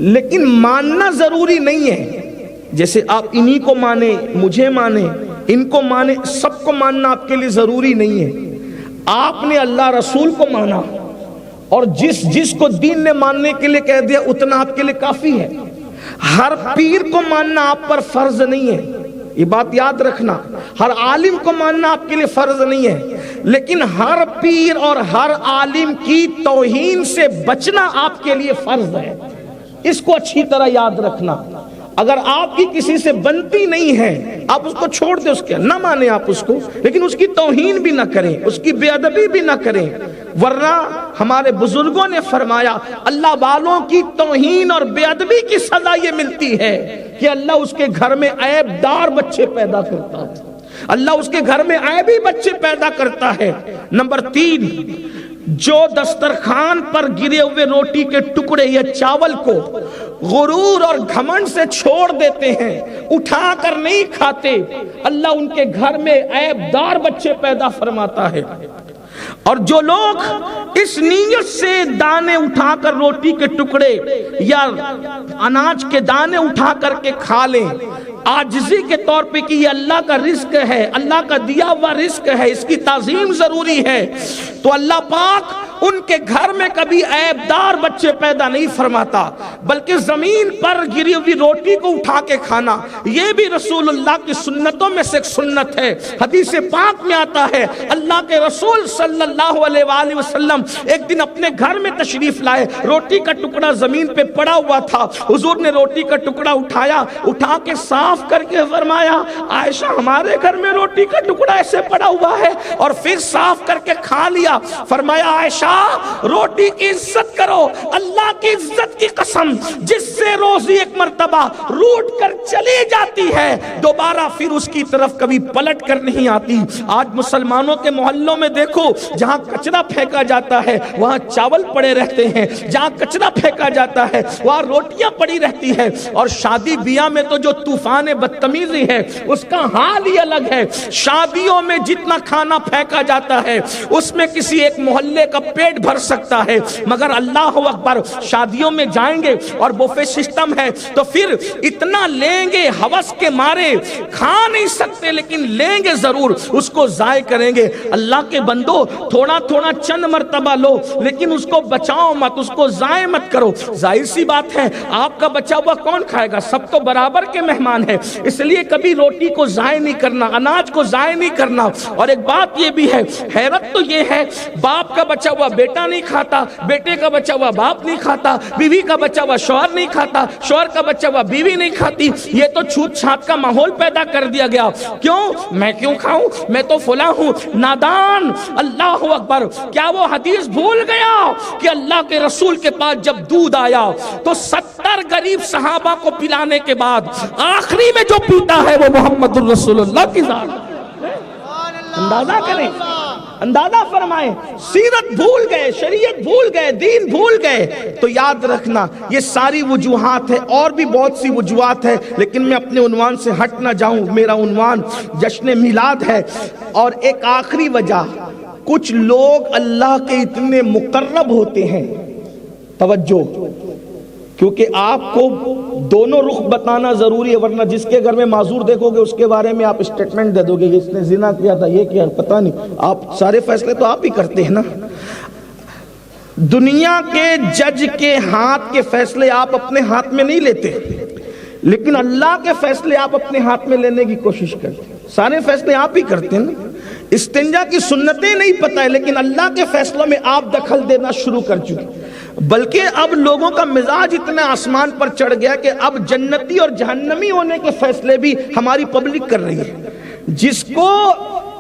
لیکن ماننا ضروری نہیں ہے۔ جیسے آپ انہی کو مانیں، مجھے مانیں، ان کو مانیں، سب کو ماننا آپ کے لیے ضروری نہیں ہے۔ آپ نے اللہ رسول کو مانا، اور جس کو دین نے ماننے کے لیے کہہ دیا اتنا آپ کے لیے کافی ہے. ہر پیر کو ماننا آپ پر فرض نہیں ہے، یہ بات یاد رکھنا. ہر عالم کو ماننا آپ کے لیے فرض نہیں ہے، لیکن ہر پیر اور ہر عالم کی توہین سے بچنا آپ کے لیے فرض ہے. اس کو اچھی طرح یاد رکھنا. اگر آپ کی کسی سے بنتی نہیں ہے آپ اس کو چھوڑ دیں، اس کے نہ مانیں آپ اس کو، لیکن اس کی توہین بھی نہ کریں، اس کی بے ادبی بھی نہ کریں. ورنہ ہمارے بزرگوں نے فرمایا اللہ والوں کی توہین اور بے ادبی کی سزا یہ ملتی ہے کہ اللہ اس کے گھر میں عیب دار بچے پیدا کرتا ہے، اللہ اس کے گھر میں عیبی بچے پیدا کرتا ہے. نمبر 3، جو دسترخوان پر گرے ہوئے روٹی کے ٹکڑے یا چاول کو غرور اور گھمنڈ سے چھوڑ دیتے ہیں، اٹھا کر نہیں کھاتے، اللہ ان کے گھر میں عیب دار بچے پیدا فرماتا ہے. اور جو لوگ اس نیت سے دانے اٹھا کر روٹی کے ٹکڑے یا اناج کے دانے اٹھا کر کے کھا لیں عاجزی کے طور پہ کہ یہ اللہ کا رزق ہے، اللہ کا دیا ہوا رزق ہے، اس کی تعظیم ضروری ہے، تو اللہ پاک ان کے گھر میں کبھی عیب دار بچے پیدا نہیں فرماتا، بلکہ زمین پر گری ہوئی روٹی کو اٹھا کے کھانا یہ بھی رسول اللہ کی سنتوں میں سے ایک سنت ہے. حدیث پاک میں آتا ہے اللہ کے رسول صلی اللہ علیہ وآلہ وسلم ایک دن اپنے گھر میں تشریف لائے، روٹی کا ٹکڑا زمین پہ پڑا ہوا تھا، حضور نے روٹی کا ٹکڑا اٹھایا، اٹھا کے صاف کر کے فرمایا عائشہ ہمارے گھر میں روٹی کا ٹکڑا ایسے پڑا ہوا ہے، اور پھر صاف کر کے کھا لیا. فرمایا عائشہ روٹی کی عزت کرو، اللہ کی عزت کی قسم جس سے روزی ایک مرتبہ روٹ کر چلی جاتی ہے دوبارہ پھر اس کی طرف کبھی پلٹ کر نہیں آتی. آج مسلمانوں کے محلوں میں دیکھو جہاں کچرا پھینکا جاتا ہے وہاں چاول پڑے رہتے ہیں، جہاں کچرا پھینکا جاتا ہے وہاں روٹیاں پڑی رہتی ہے. اور شادی بیاہ میں تو جو طوفان بدتمیزی ہے اس کا حال ہی الگ ہے. شادیوں میں جتنا کھانا پھینکا جاتا ہے اس میں کسی ایک محلے کا پیٹ بھر سکتا ہے، مگر اللہ اکبر شادیوں میں جائیں گے اور بوفے سسٹم ہے تو پھر اتنا لیں گے ہوس کے مارے، کھا نہیں سکتے لیکن لیں گے ضرور، اس کو ضائع کریں گے. اللہ کے بندو تھوڑا تھوڑا چند مرتبہ لو لیکن اس کو بچاؤ مت، اس کو ضائع مت کرو. ظاہر سی بات ہے آپ کا بچا ہوا کون کھائے گا، سب تو برابر کے مہمان ہیں، اس لیے کبھی روٹی کو ضائع نہیں کرنا، اناج کو ضائع نہیں کرنا. اور ایک بات یہ بھی ہے، حیرت تو یہ ہے باپ کا بچا ہوا بیٹا نہیں کھاتا، بیٹے کا بچا ہوا باپ نہیں کھاتا، بیوی کا بچا ہوا شوہر نہیں کھاتا، شوہر کا بچا ہوا بیوی نہیں کھاتی. یہ تو چھوت چھات کا ماحول پیدا کر دیا گیا. کیوں میں کیوں کھاؤں، میں تو فلاں ہوں. نادان، اللہ اکبر. کیا وہ حدیث بھول گیا کہ اللہ کے رسول کے پاس جب دودھ آیا تو 70 غریب صحابہ کو پلانے کے بعد آخری میں جو پیتا ہے وہ محمد الرسول اللہ کی ذات. اندازہ کریں، اندازہ فرمائیں. سیرت بھول گئے، شریعت بھول گئے، دین بھول گئے. تو یاد رکھنا یہ ساری وجوہات ہیں، اور بھی بہت سی وجوہات ہیں لیکن میں اپنے عنوان سے ہٹ نہ جاؤں. میرا عنوان جشن میلاد ہے. اور ایک آخری وجہ، کچھ لوگ اللہ کے اتنے مقرب ہوتے ہیں، توجہ، کیونکہ آپ کو دونوں رخ بتانا ضروری ہے ورنہ جس کے گھر میں معذور دیکھو گے اس کے بارے میں آپ اسٹیٹمنٹ دے دو گے اس نے زنا کیا تھا، یہ کیا، پتہ نہیں. آپ سارے فیصلے تو آپ ہی کرتے ہیں نا. دنیا کے جج کے ہاتھ کے فیصلے آپ اپنے ہاتھ میں نہیں لیتے، لیکن اللہ کے فیصلے آپ اپنے ہاتھ میں لینے کی کوشش کرتے ہیں. سارے فیصلے آپ ہی کرتے ہیں نا. استنجا کی سنتیں نہیں پتہ ہے لیکن اللہ کے فیصلوں میں آپ دخل دینا شروع کر چکے. بلکہ اب لوگوں کا مزاج اتنا آسمان پر چڑھ گیا کہ اب جنتی اور جہنمی ہونے کے فیصلے بھی ہماری پبلک کر رہی ہے. جس کو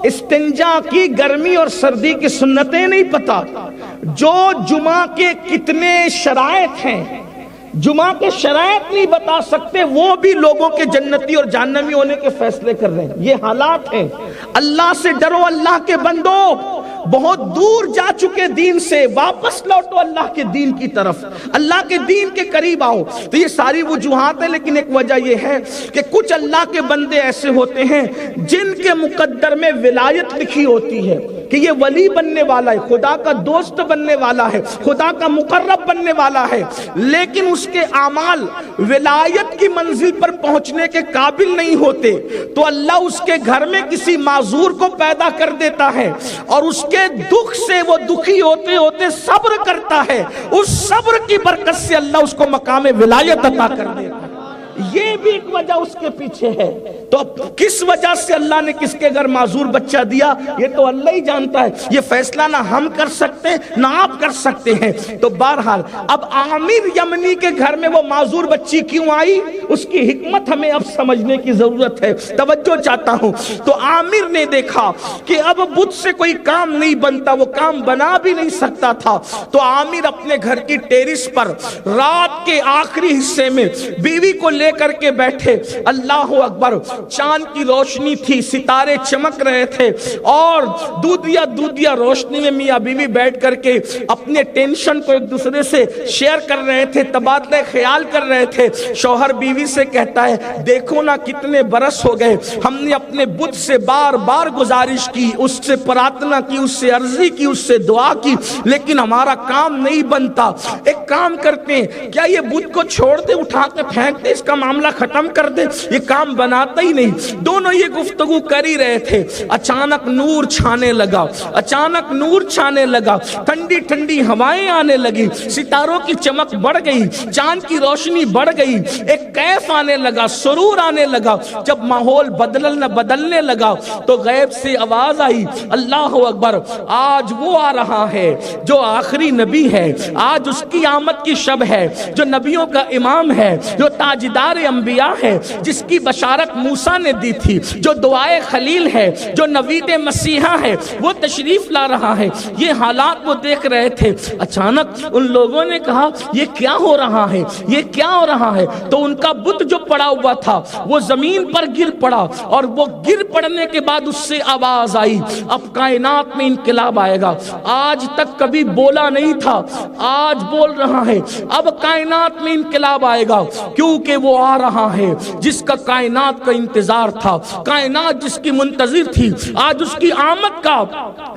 استنجا کی گرمی اور سردی کی سنتیں نہیں پتا، جو جمعہ کے کتنے شرائط ہیں جمعہ کے شرائط نہیں بتا سکتے، وہ بھی لوگوں کے جنتی اور جہنمی ہونے کے فیصلے کر رہے ہیں. یہ حالات ہیں. اللہ سے ڈرو، اللہ کے بندو. بہت دور جا چکے دین سے، واپس لوٹو اللہ کے دین کی طرف، اللہ کے دین کے قریب آؤ. تو یہ ساری وجوہات ہیں لیکن ایک وجہ یہ ہے کہ کچھ اللہ کے بندے ایسے ہوتے ہیں جن کے مقدر میں ولایت لکھی ہوتی ہے کہ یہ ولی بننے والا ہے، خدا کا دوست بننے والا ہے، خدا کا مقرب بننے والا ہے، لیکن اس کے اعمال ولایت کی منزل پر پہنچنے کے قابل نہیں ہوتے. تو اللہ اس کے گھر میں کسی معذور کو پیدا کر دیتا ہے اور اس کے کہ دکھ سے وہ دکھی ہوتے ہوتے صبر کرتا ہے، اس صبر کی برکت سے اللہ اس کو مقام ولایت عطا کر دیتا ہے۔ یہ بھی ایک وجہ اس کے پیچھے ہے۔ تو اب کس وجہ سے اللہ نے کس کے گھر معذور بچہ دیا یہ تو اللہ ہی جانتا ہے، یہ فیصلہ نہ ہم کر سکتے نہ آپ کر سکتے ہیں۔ تو بہرحال اب عامر یمنی کے گھر میں وہ معذور بچی کیوں آئی، اس کی حکمت ہمیں اب سمجھنے کی ضرورت ہے، توجہ چاہتا ہوں۔ تو عامر نے دیکھا کہ اب بت سے کوئی کام نہیں بنتا، وہ کام بنا بھی نہیں سکتا تھا، تو عامر اپنے گھر کی ٹیرس پر رات کے آخری حصے میں بیوی کو لے کر کے بیٹھے۔ اللہ اکبر، چاند کی روشنی تھی، ستارے چمک رہے تھے، اور دودیا روشنی میں میاں بیوی بیٹھ کر کے اپنے ٹینشن کو ایک دوسرے سے شیئر کر رہے تھے، تبادلہ خیال کر رہے تھے۔ شوہر بیوی سے کہتا ہے دیکھو نا کتنے برس ہو گئے، ہم نے اپنے بت سے بار بار گزارش کی، اس سے پرارتھنا کی، اس سے عرضی کی، اس سے دعا کی، لیکن ہمارا کام نہیں بنتا۔ ایک کام کرتے ہیں، کیا یہ بت کو چھوڑ دے، اٹھا کے پھینک دے، اس کا معاملہ ختم کر دے، یہ کام بناتا ہی نہیں۔ دونوں یہ گفتگو کر ہی رہے تھے، اچانک نور چھانے لگا، اچانک نور چھانے لگا، ٹھنڈی ٹھنڈی ہوائیں آنے لگی، ستاروں کی چمک بڑھ گئی، چاند کی روشنی بڑھ گئی، ایک کیف آنے لگا، سرور آنے لگا۔ جب ماحول بدلنے لگا تو غیب سے آواز آئی، اللہ اکبر، آج وہ آ رہا ہے جو آخری نبی ہے، آج اس کی آمد کی شب ہے، جو نبیوں کا امام ہے، جو تاجدار انبیاء ہے، جس کی بشارت موسیٰ نے دی تھی، جو دعائے خلیل ہے، جو نوید مسیحا ہے، وہ تشریف لا رہا ہے۔ یہ حالات وہ دیکھ رہے تھے۔ اچانک ان لوگوں نے کہا یہ کیا ہو رہا ہے، یہ کیا ہو رہا ہے؟ تو ان کا بت جو پڑا ہوا تھا وہ زمین پر گر پڑا، اور وہ گر پڑنے کے بعد اس سے آواز آئی، اب کائنات میں انقلاب آئے گا، آج تک کبھی بولا نہیں تھا، آج بول رہا ہے، اب کائنات میں انقلاب آئے گا، کیونکہ وہ آ رہا ہے جس کا کائنات کا انتظار تھا، کائنات جس کی منتظر تھی، آج اس کی آمد کا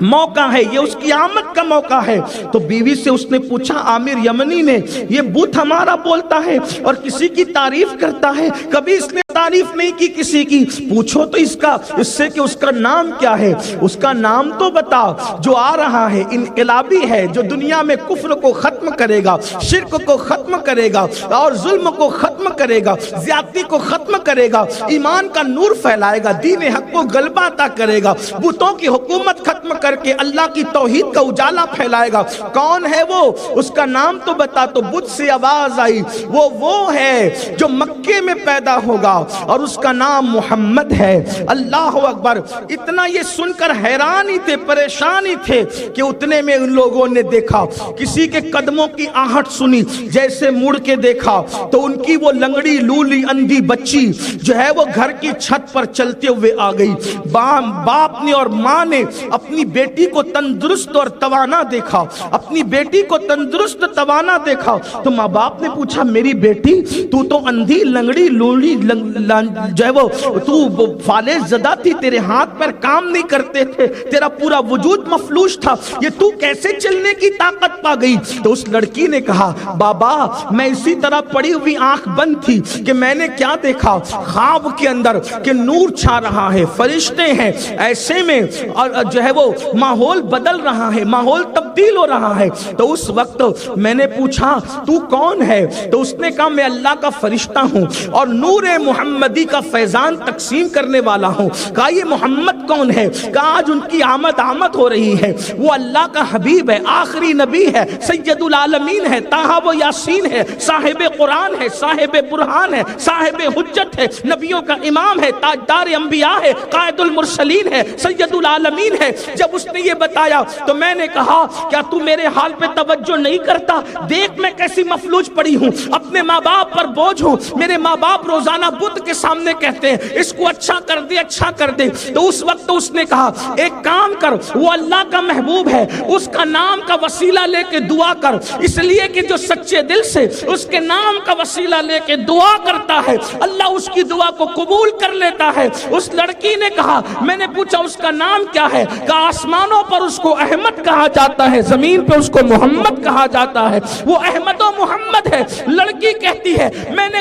موقع ہے، یہ اس کی آمد کا موقع ہے۔ تو بیوی سے اس نے پوچھا، عامر یمنی نے، یہ بت ہمارا بولتا ہے اور کسی کی تعریف کرتا ہے، کبھی اس نے تعریف نہیں کی کسی کی، پوچھو تو اس سے کہ اس کا نام کیا ہے، اس کا نام تو بتا، جو آ رہا ہے انقلابی ہے، جو دنیا میں کفر کو ختم کرے گا، شرک کو ختم کرے گا، اور ظلم کو ختم کرے گا، زیادتی کو ختم کرے گا، ایمان کا نور پھیلائے گا، دین حق کو غلبہ عطا کرے گا، بتوں کی حکومت ختم کر کے اللہ کی توحید کا اجالا پھیلائے گا۔ کون ہے وہ؟ اس کا نام تو بتا۔ تو بت سے آواز آئی، وہ ہے جو مکے میں پیدا ہوگا اور اس کا نام محمد ہے۔ اللہ اکبر! اتنا یہ سن کر حیران ہی تھے، پریشان ہی تھے کہ اتنے میں ان لوگوں نے دیکھا کسی کے قدموں کی آہٹ سنی، جیسے مڑ کے دیکھا تو ان کی وہ لنگڑی لولی اندھی بچی جو ہے وہ گھر کی چھت پر چلتے ہوئے آ گئی۔ باپ نے اور ماں نے اپنی بیٹی کو تندرست اور توانا دیکھا، اپنی بیٹی کو تندرست توانا دیکھا تو ماں باپ نے پوچھا، میری بیٹی تو اندھی لنگڑی لولی جو ہے وہ تو فالج زدہ تھی، تیرے ہاتھ پر کام نہیں کرتے تھے، تیرا پورا وجود مفلوج تھا، یہ تو کیسے چلنے کی طاقت پا گئی؟ تو اس لڑکی نے کہا، بابا میں اسی طرح پڑی ہوئی آنکھ بند تھی کہ میں نے کیا دیکھا خواب کے اندر کہ نور چھا رہا ہے، فرشتے ہیں، ایسے میں اور جو ہے وہ ماحول بدل رہا ہے، ماحول تبدیل ہو رہا ہے۔ تو اس وقت میں نے پوچھا تو کون ہے؟ تو اس نے کہا میں اللہ کا فرشتہ ہوں اور نور محمدی کا فیضان تقسیم کرنے والا ہوں۔ کہا یہ محمد کون ہے؟ کہا آج ان کی آمد ہو رہی ہے، وہ اللہ کا حبیب ہے، آخری نبی ہے، سید العالمین ہے، طٰہٰ و یاسین ہے، صاحب قرآن ہے، صاحب برہان ہے، صاحب حجت ہے، نبیوں کا امام ہے، تاجدار انبیاء ہے، قائد المرسلین ہے، سید العالمین ہے۔ جب اس نے یہ بتایا تو میں نے کہا کیا تو میرے حال پہ توجہ نہیں کرتا؟ دیکھ میں کیسی مفلوج پڑی ہوں، اپنے ماں باپ پر بوجھ ہوں، میرے ماں باپ روزانہ بت کے سامنے کہتے ہیں اس کو اچھا کر دے، اچھا کر دے۔ تو اس وقت اس نے کہا ایک کام کر، وہ اللہ کا محبوب ہے، اس کا نام کا وسیلہ لے کے دعا کر، اس لیے کہ جو سچے دل سے اس کے نام کا وسیلہ لے کے دعا کرتا ہے اللہ اس کی دعا کو قبول کر لیتا ہے۔ اس لڑکی نے کہا، میں نے پوچھا اس کا نام کیا ہے؟ کہا آسمانوں پر اس کو احمد کہا جاتا ہے، زمین پہ اس کو محمد کہا جاتا ہے، وہ احمد و محمد ہے۔ لڑکی کہتی ہے میں نے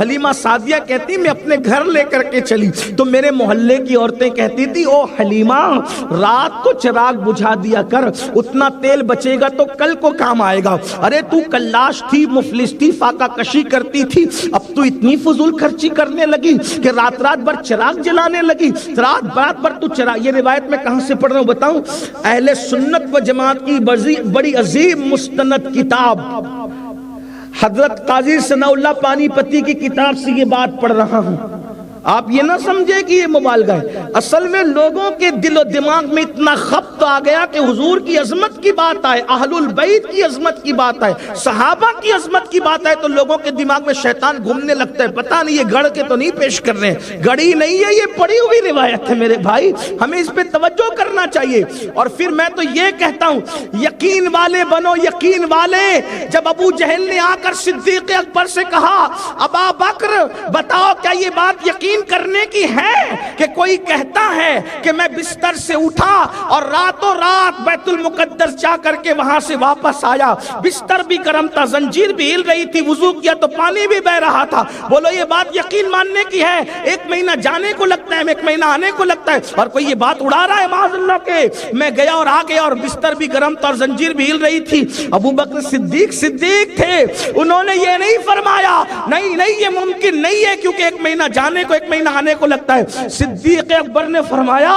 حلیمہ سعدیہ کہتی میں اپنے گھر لے کر کے چلی تو میرے محلے کی عورتیں کہتی تھی او حلیمہ رات کو چراغ بجھا دیا کر، اتنا تیل بچے گا تو کل کو کام آئے گا۔ ارے تو کلاش تھی، مفلس تھی، فاقہ کشی کرتی تھی، اب تو اتنی فضول خرچی کرنے لگی کہ رات رات بھر چراغ جلانے لگی، رات رات بھر تو چراغ۔ یہ روایت میں کہاں سے پڑھ رہا ہوں بتاؤں؟ اہل سنت و جماعت کی بڑی عظیم مستند کتاب حضرت قاضی ثناء اللہ پانی پتی کی کتاب سے یہ بات پڑھ رہا ہوں۔ آپ یہ نہ سمجھے کہ یہ مبالغہ ہے، اصل میں لوگوں کے دل و دماغ میں اتنا خبط آ گیا کہ حضور کی عظمت کی بات آئے، اہل البیت کی عظمت کی بات آئے، صحابہ کی عظمت کی بات آئے تو لوگوں کے دماغ میں شیطان گھومنے لگتا ہے، پتہ نہیں یہ گڑھ کے تو نہیں پیش کر رہے ہیں، گڑھی نہیں ہے، یہ پڑھی ہوئی روایت ہے میرے بھائی، ہمیں اس پہ توجہ کرنا چاہیے۔ اور پھر میں تو یہ کہتا ہوں یقین والے بنو، یقین والے۔ جب ابو جہل نے آ کر صدیق اکبر سے کہا ابا بکر بتاؤ کیا یہ بات یقین کرنے کی ہے کہ کوئی کہتا ہے کہ میں بستر سے اٹھا اور راتوں رات بیت المقدس جا کر کے وہاں سے واپس آیا، بستر بھی گرم تھا، زنجیر بھی ہل رہی تھی، وضو کیا تو پانی بھی بہ رہا تھا، بولو یہ بات یقین ماننے کی ہے؟ ایک مہینہ جانے کو لگتا ہے، ایک مہینہ آنے کو لگتا ہے، اور کوئی یہ بات اڑا رہا ہے معاذ اللہ کے میں گیا اور آ گیا اور بستر بھی گرم تھا اور زنجیر بھی ہل رہی تھی۔ ابو بکر صدیق تھے، انہوں نے یہ نہیں فرمایا نہیں یہ ممکن نہیں ہے کیونکہ ایک مہینہ جانے کو ایک مہینہ آنے کو لگتا ہے۔ صدیق اکبر نے فرمایا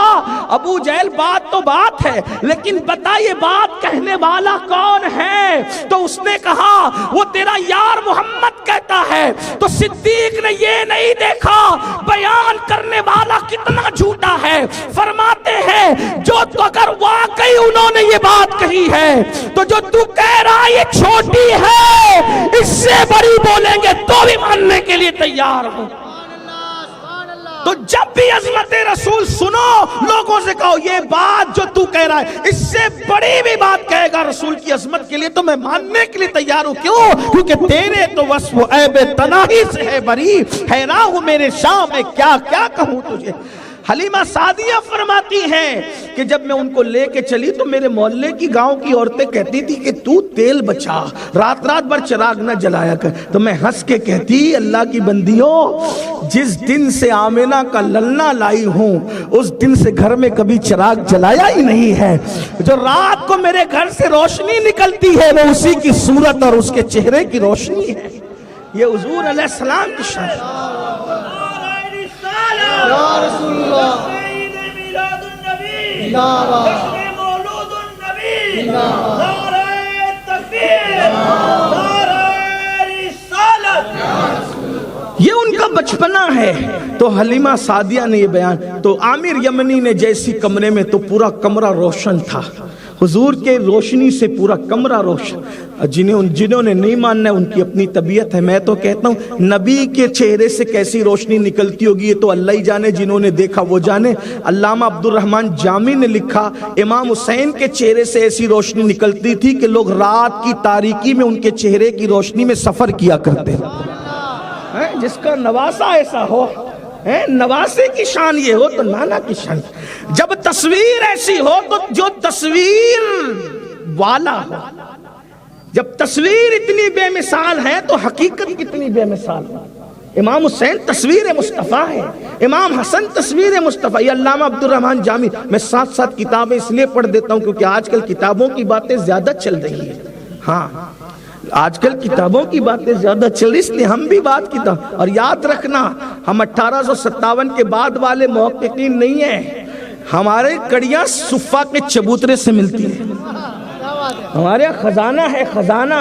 ابو جہل بات تو بات ہے لیکن بتا یہ بات کہنے والا کون ہے؟ تو اس نے کہا وہ تیرا یار محمد کہتا ہے۔ تو صدیق نے یہ نہیں دیکھا بیان کرنے والا کتنا جھوٹا ہے، فرماتے ہیں جو تو اگر واقعی انہوں نے یہ بات کہی ہے تو جو تو کہہ رہا یہ چھوٹی ہے اس سے بڑی بولیں گے تو بھی ماننے کے لیے تیار ہوں۔ تو جب بھی عظمت رسول سنو لوگوں سے کہو یہ بات جو تو کہہ رہا ہے اس سے بڑی بھی بات کہے گا رسول کی عظمت کے لیے تو میں ماننے کے لیے تیار ہوں۔ کیوں؟ کیونکہ تیرے تو وصف عیب تناہی سے ہے بری، حیران ہوں میرے شام میں کیا کیا کہوں تجھے۔ حلیمہ سعدیہ فرماتی ہیں کہ جب میں ان کو لے کے چلی تو میرے محلے کی گاؤں کی عورتیں کہتی تھی کہ تو تیل بچا، رات رات بھر چراغ نہ جلایا کر، تو میں ہنس کے کہتی اللہ کی بندیوں جس دن سے آمینہ کا للنا لائی ہوں اس دن سے گھر میں کبھی چراغ جلایا ہی نہیں ہے، جو رات کو میرے گھر سے روشنی نکلتی ہے وہ اسی کی صورت اور اس کے چہرے کی روشنی ہے۔ یہ حضور علیہ السلام کی شان یا رسول اللہ میلاد النبی مولود النبی نعرہ تکبیر نعرہ رسالت، یہ ان کا بچپنا ہے۔ تو حلیمہ سعدیہ نے یہ بیان، تو عامر یمنی نے جیسی کمرے میں تو پورا کمرہ روشن تھا، حضور کے روشنی سے پورا کمرہ روشن۔ جنہوں نے نہیں ماننا ہے ان کی اپنی طبیعت ہے، میں تو کہتا ہوں نبی کے چہرے سے کیسی روشنی نکلتی ہوگی یہ تو اللہ ہی جانے، جنہوں نے دیکھا وہ جانے۔ علامہ عبد الرحمن جامی نے لکھا امام حسین کے چہرے سے ایسی روشنی نکلتی تھی کہ لوگ رات کی تاریکی میں ان کے چہرے کی روشنی میں سفر کیا کرتے، جس کا نواسہ ایسا ہو، نواسے کی شان یہ ہو تو نانا کی شان۔ جب تصویر ایسی ہو تو جو تصویر والا ہو، جب تصویر اتنی بے مثال ہے تو حقیقت کتنی بے مثال ہے۔ امام حسین تصویر مصطفیٰ ہے، امام حسن تصویر مصطفیٰ۔ یہ علامہ عبد الرحمن جامی، میں ساتھ ساتھ کتابیں اس لیے پڑھ دیتا ہوں کیونکہ آج کل کتابوں کی باتیں زیادہ چل رہی ہیں۔ ہاں آج کل کتابوں کی باتیں زیادہ چل رہی، اس لیے ہم بھی بات کیتا۔ اور یاد رکھنا ہم 1857 کے بعد والے محققین نہیں ہیں، ہمارے کڑیاں صفا کے چبوترے سے ملتی ہیں، ہمارے خزانہ ہے خزانہ۔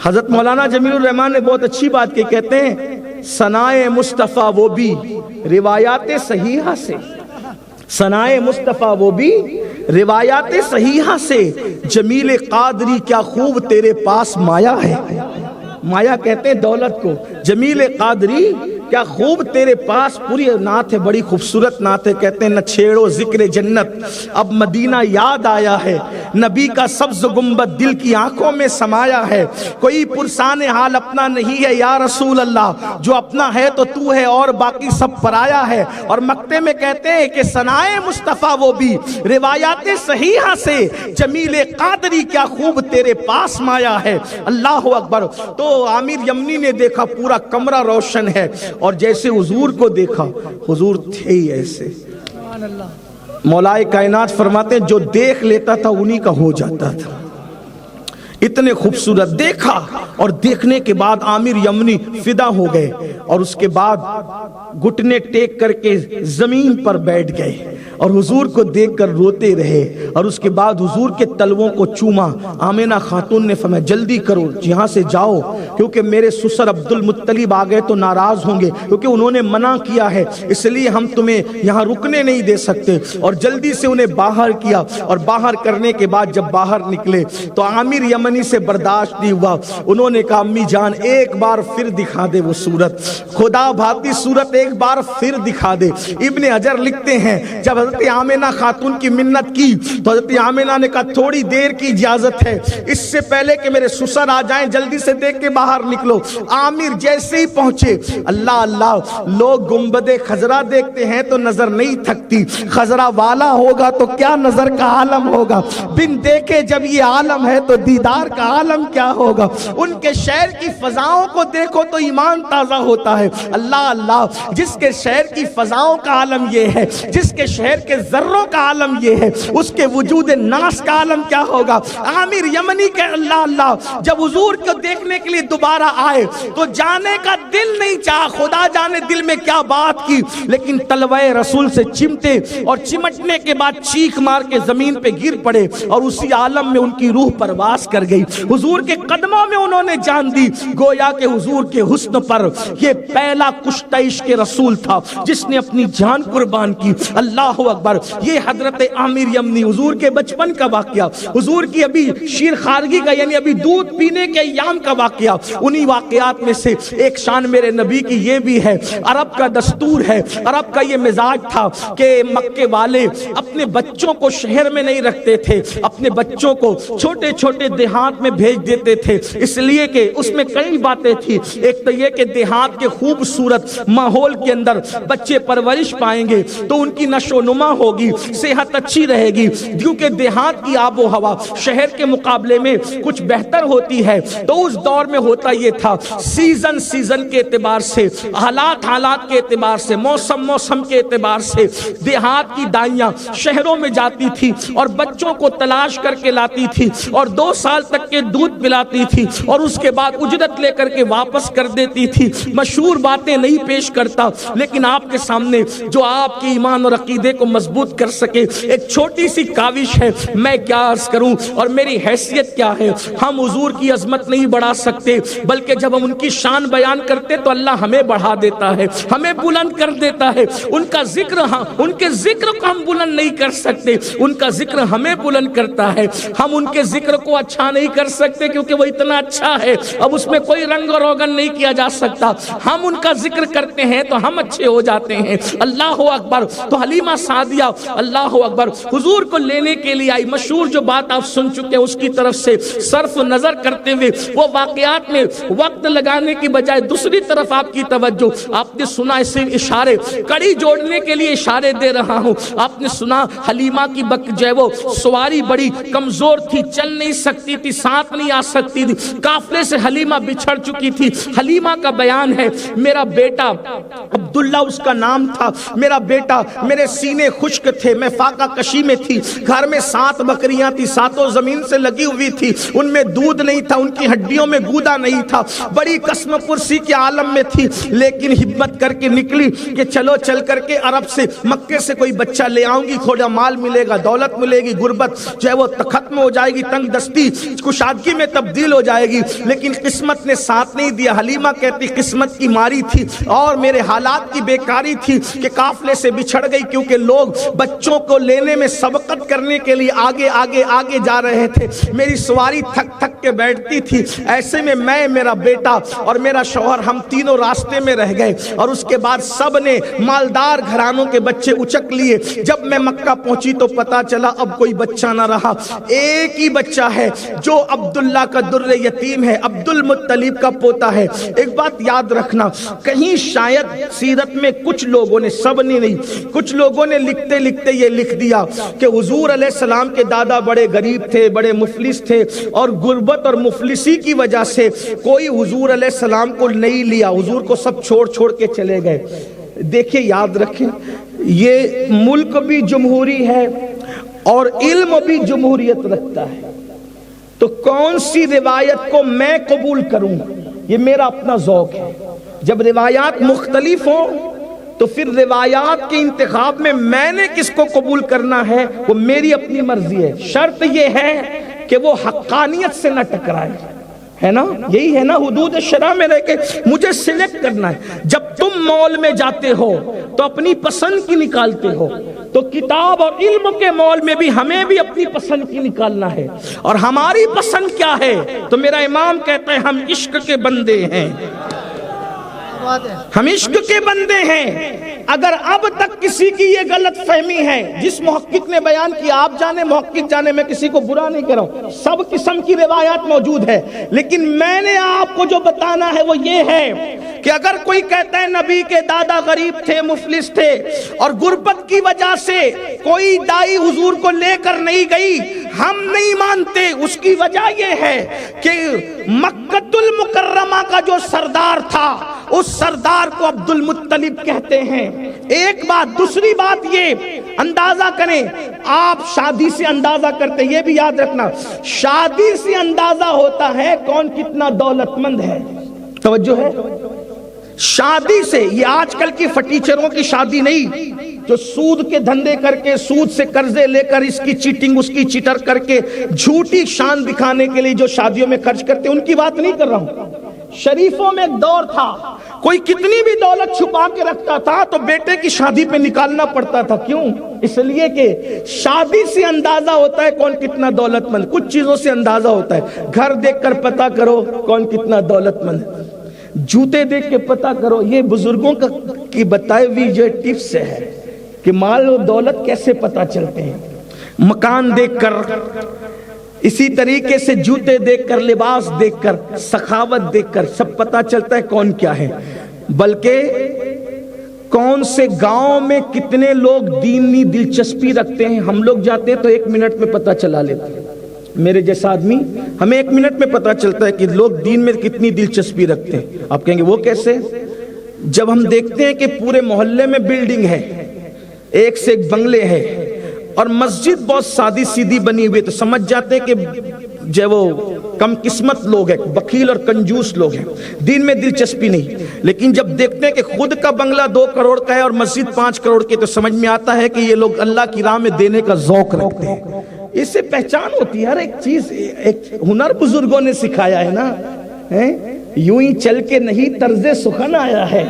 حضرت مولانا جمیل الرحمن نے بہت اچھی بات کی، کہتے ہیں ثنائے مصطفیٰ وہ بھی روایات صحیحہ سے، ثنائے مصطفیٰ وہ بھی روایات صحیحہ سے، جمیل قادری کیا خوب تیرے پاس مایا ہے۔ مایا کہتے ہیں دولت کو، جمیل قادری کیا خوب تیرے پاس، پوری نعت ہے، بڑی خوبصورت نعت ہے. کہتے ہیں نہ چھیڑو ذکر جنت اب مدینہ یاد آیا ہے، نبی کا سبز گنبد دل کی آنکھوں میں سمایا ہے، کوئی پرسان حال اپنا نہیں ہے یا رسول اللہ، جو اپنا ہے تو تو ہے اور باقی سب پرایا ہے. اور مکتے میں کہتے ہیں کہ ثنائے مصطفیٰ وہ بھی روایات صحیحہ سے جمیل قادری کیا خوب تیرے پاس مایا ہے. اللہ اکبر. تو عامر یمنی نے دیکھا پورا کمرہ روشن ہے، اور جیسے حضور کو دیکھا، حضور تھے ہی ایسے. مولا کائنات فرماتے ہیں جو دیکھ لیتا تھا انہی کا ہو جاتا تھا. اتنے خوبصورت دیکھا، اور دیکھنے کے بعد عامر یمنی فدا ہو گئے، اور اس کے بعد گھٹنے ٹیک کر کے زمین پر بیٹھ گئے اور حضور کو دیکھ کر روتے رہے. اور اس کے بعد حضور کے تلووں کو چوما. آمنہ خاتون نے فرمایا جلدی کرو یہاں سے جاؤ، کیونکہ میرے سسر عبد المطلب آ گئے تو ناراض ہوں گے، کیونکہ انہوں نے منع کیا ہے، اس لیے ہم تمہیں یہاں رکنے نہیں دے سکتے. اور جلدی سے انہیں باہر کیا، اور باہر کرنے کے بعد جب باہر نکلے تو عامر یمنی سے برداشت نہیں ہوا. انہوں نے کہا امی جان ایک بار پھر دکھا دے وہ صورت، خدا بھاتی صورت ایک بار پھر دکھا دے. ابن حجر لکھتے ہیں جب حضرت آمنہ خاتون کی منت کی تو حضرت آمنہ نے کہا تھوڑی دیر کی اجازت ہے، اس سے پہلے کہ میرے سسر آ جائیں جلدی سے دیکھ کے باہر نکلو. عامر جیسے ہی پہنچے، اللہ اللہ، لوگ گنبد خضرا دیکھتے ہیں تو نظر نہیں تھکتی، خضرا والا ہوگا تو کیا نظر کا عالم ہوگا. بن دیکھے جب یہ عالم ہے تو دیدار کا عالم کیا ہوگا. ان کے شہر کی فضاؤں کو دیکھو تو ایمان تازہ ہوتا ہے. اللہ اللہ، جس کے شہر کی فضاؤں کا عالم یہ ہے، جس کے شہر کے ذروں کا عالم یہ ہے، اس کے وجود ناس کا عالم کیا ہوگا. عامر یمنی کے اللہ اللہ جب حضور کو دیکھنے کے لیے دوبارہ آئے تو جانے کا دل نہیں چاہا، خدا جانے دل میں کیا بات کی، لیکن تلوائے رسول سے چمٹے، اور چمٹنے کے بعد چیخ مار کے زمین پہ گر پڑے، اور اسی عالم میں ان کی روح پرواز کر گئی. حضور کے قدموں میں انہوں نے جان دی. گویا کہ حضور کے حسن پر یہ پہلا کشتہ عشق رسول تھا جس نے اپنی جان قربان کی. اللہ اکبر. یہ حضرت عامر یمنی، حضور کے بچپن کا واقعہ، حضور کی ابھی شیر خارگی کا یعنی ابھی دودھ پینے کے ایام کا واقعہ. انہی واقعات میں سے ایک شان میرے نبی کی یہ بھی ہے. عرب کا دستور ہے، عرب کا یہ مزاج تھا کہ مکے والے اپنے بچوں کو شہر میں نہیں رکھتے تھے، اپنے بچوں کو چھوٹے چھوٹے دیہات میں بھیج دیتے تھے، اس لیے کہ اس میں کئی باتیں تھی. ایک تو یہ کہ دیہات کے خوبصورت ماحول کے اندر بچے پرورش پائیں گے تو ان کی نشو و نما ہوگی، صحت اچھی رہے گی، کیونکہ دیہات کی آب و ہوا شہر کے مقابلے میں کچھ بہتر ہوتی ہے. تو اس دور میں ہوتا یہ تھا سیزن کے اعتبار سے، حالات کے اعتبار سے، موسم کے اعتبار سے دیہات کی دائیاں شہروں میں جاتی تھی اور بچوں کو تلاش کر کے لاتی تھی اور 2 سال تک کے دودھ پلاتی تھی اور اس کے بعد اجرت لے کر کے واپس کر دیتی تھی. مشہور باتیں نہیں پیش کرتا، لیکن آپ کے سامنے جو آپ کے ایمان اور عقیدے کو مضبوط کر سکے ایک چھوٹی سی کاوش ہے. میں کیا عرض کروں اور میری حیثیت کیا ہے. ہم حضور کی عظمت نہیں بڑھا سکتے، بلکہ جب ہم ان کی شان بیان کرتے تو اللہ ہمیں بڑھا دیتا ہے، ہمیں بلند کر دیتا ہے. ان کا ذکر، ان کے ذکر کو ہم بلند نہیں کر سکتے، ان کا ذکر ہمیں بلند کرتا ہے. ہم ان کے ذکر کو اچھا نہیں کر سکتے کیونکہ وہ اتنا اچھا ہے، اب اس میں کوئی رنگ اور روغن نہیں کیا جا سکتا. ہم ان کا ذکر کرتے ہیں تو ہم اچھے ہو جاتے ہیں. اللہ اکبر. تو حلیمہ سعدیہ اللہ اکبر حضور کو لینے کے لیے آئی. مشہور جو بات آپ سن چکے ہیں اس کی طرف سے صرف نظر کرتے ہوئے وہ واقعات میں وقت لگانے کی بجائے دوسری طرف آپ کی توجہ. آپ نے سنا اسے اشارے کڑی جوڑنے کے لیے اشارے دے رہا ہوں. آپ نے سنا حلیمہ کی جو ہے وہ سواری بڑی کمزور تھی، چل نہیں سکتی تھی، ساتھ نہیں آ سکتی تھی، قافلے سے حلیمہ بچھڑ چکی تھی. حلیمہ کا بیان ہے میرا بیٹا عبداللہ اس کا نام تھا، میرا بیٹا، میرے سینے خشک تھے، میں فاقہ کشی میں تھی، گھر میں 7 بکریاں تھی، 7 زمین سے لگی ہوئی تھی، ان میں دودھ نہیں تھا، ان کی ہڈیوں میں گودا نہیں تھا، بڑی قسم پرسی کے عالم میں تھی. لیکن ہمت کر کے نکلی کہ چلو چل کر کے عرب سے مکے سے کوئی بچہ لے آؤں گی، تھوڑا مال ملے گا، دولت ملے گی، غربت جو ہے وہ ختم ہو جائے گی، تنگ دستی کشادگی میں تبدیل ہو جائے گی. لیکن قسمت نے ساتھ نہیں دیا. حلیمہ کہتی قسمت کی ماری تھی اور میرے حالات کی بیکاری تھی کہ قافلے سے بچھڑ گئی، کیونکہ لوگ لوگ بچوں کو لینے میں سبقت کرنے کے لیے آگے آگے آگے جا رہے تھے. میری سواری تھک تھک کے بیٹھتی تھی. ایسے میں میرا بیٹا اور میرا شوہر ہم تینوں راستے میں رہ گئے اور اس کے بعد سب نے مالدار گھرانوں کے بچے اچک لیے. جب میں مکہ پہنچی تو پتا چلا اب کوئی بچہ نہ رہا. ایک ہی بچہ ہے جو عبداللہ کا در یتیم ہے, عبد المطلب کا پوتا ہے. ایک بات یاد رکھنا, کہیں شاید سیرت میں کچھ لوگوں نے, سب نے نہیں, کچھ لوگوں نے لکھتے لکھتے یہ لکھ دیا کہ حضور علیہ السلام کے دادا بڑے غریب تھے, بڑے مفلس تھے اور غربت اور مفلسی کی وجہ سے کوئی حضور علیہ السلام کو نہیں لیا, حضور کو سب چھوڑ کے چلے گئے. دیکھیں یاد رکھیں, یہ ملک بھی جمہوری ہے اور علم بھی جمہوریت رکھتا ہے. تو کون سی روایت کو میں قبول کروں, یہ میرا اپنا ذوق ہے. جب روایات مختلف ہوں تو پھر روایات کے انتخاب میں نے کس کو قبول کرنا ہے وہ میری اپنی مرضی ہے. شرط یہ ہے کہ وہ حقانیت سے نہ ٹکرائے, ہے نا, یہی ہے نا, حدود شرع میں رہ کے مجھے سلیکٹ کرنا ہے. جب تم مال میں جاتے ہو تو اپنی پسند کی نکالتے ہو, تو کتاب اور علم کے مال میں بھی ہمیں بھی اپنی پسند کی نکالنا ہے. اور ہماری پسند کیا ہے؟ تو میرا امام کہتا ہے ہم عشق کے بندے ہیں, ہم عشق کے بندے ہیں. اگر اب تک کسی کی یہ غلط فہمی ہے, جس محقق نے بیان کیا, آپ جانے محقق جانے, میں کسی کو برا نہیں کر رہا ہوں, سب قسم کی روایات موجود ہے, لیکن میں نے آپ کو جو بتانا ہے وہ یہ ہے کہ اگر کوئی کہتا ہے نبی کے دادا غریب تھے, مفلس تھے اور غربت کی وجہ سے کوئی دائی حضور کو لے کر نہیں گئی, ہم نہیں مانتے. اس کی وجہ یہ ہے کہ مکہ المکرمہ کا جو سردار تھا اس سردار کو عبد المطلب کہتے ہیں. ایک بات. دوسری بات یہ اندازہ کریں, آپ شادی سے اندازہ کرتے, یہ بھی یاد رکھنا, شادی سے اندازہ ہوتا ہے کون کتنا دولت مند ہے. توجہ ہے, شادی سے. یہ آج کل کی فٹیچروں کی شادی نہیں جو سود کے دھندے کر کے, سود سے قرضے لے کر, اس کی چیٹنگ اس کی چیٹر کر کے جھوٹی شان دکھانے کے لیے جو شادیوں میں خرچ کرتے, ان کی بات نہیں کر رہا ہوں. شریفوں میں ایک دور تھا, کوئی کتنی بھی دولت چھپا کے رکھتا تھا تو بیٹے کی شادی پہ نکالنا پڑتا تھا. کیوں؟ اس لیے کہ شادی سے اندازہ ہوتا ہے کون کتنا دولت مند. کچھ چیزوں سے اندازہ ہوتا ہے, گھر دیکھ کر پتا کرو کون کتنا دولت مند, جوتے دیکھ کے پتا کرو. یہ بزرگوں کی بتائی ہوئی جو ٹپس ہے کہ مال و دولت کیسے پتا چلتے ہیں. مکان دیکھ کر, اسی طریقے سے جوتے دیکھ کر, لباس دیکھ کر, سخاوت دیکھ کر سب پتا چلتا ہے کون کیا ہے. بلکہ کون سے گاؤں میں کتنے لوگ دینی دلچسپی رکھتے ہیں. ہم لوگ جاتے ہیں تو 1 منٹ میں پتا چلا لیتے ہیں. میرے جیسا آدمی, ہمیں 1 منٹ میں پتا چلتا ہے کہ لوگ دین میں کتنی دلچسپی رکھتے ہیں. آپ کہیں گے وہ کیسے؟ جب ہم دیکھتے ہیں کہ پورے محلے میں بلڈنگ ہے, ایک سے ایک بنگلے ہے اور مسجد بہت سادی سیدھی بنی ہوئی, تو سمجھ جاتے ہیں کہ جو وہ کم قسمت لوگ ہیں, بخیل اور کنجوس لوگ ہیں, دین میں دلچسپی نہیں. لیکن جب دیکھتے ہیں کہ خود کا بنگلہ 2 کروڑ کا ہے اور مسجد 5 کروڑ کی, تو سمجھ میں آتا ہے کہ یہ لوگ اللہ کی راہ میں دینے کا ذوق رکھتے ہیں. اس سے پہچان ہوتی ہے. ہر ایک چیز ایک ہنر بزرگوں نے سکھایا ہے نا. یوں ہی چل کے نہیں طرز سخن آیا ہے,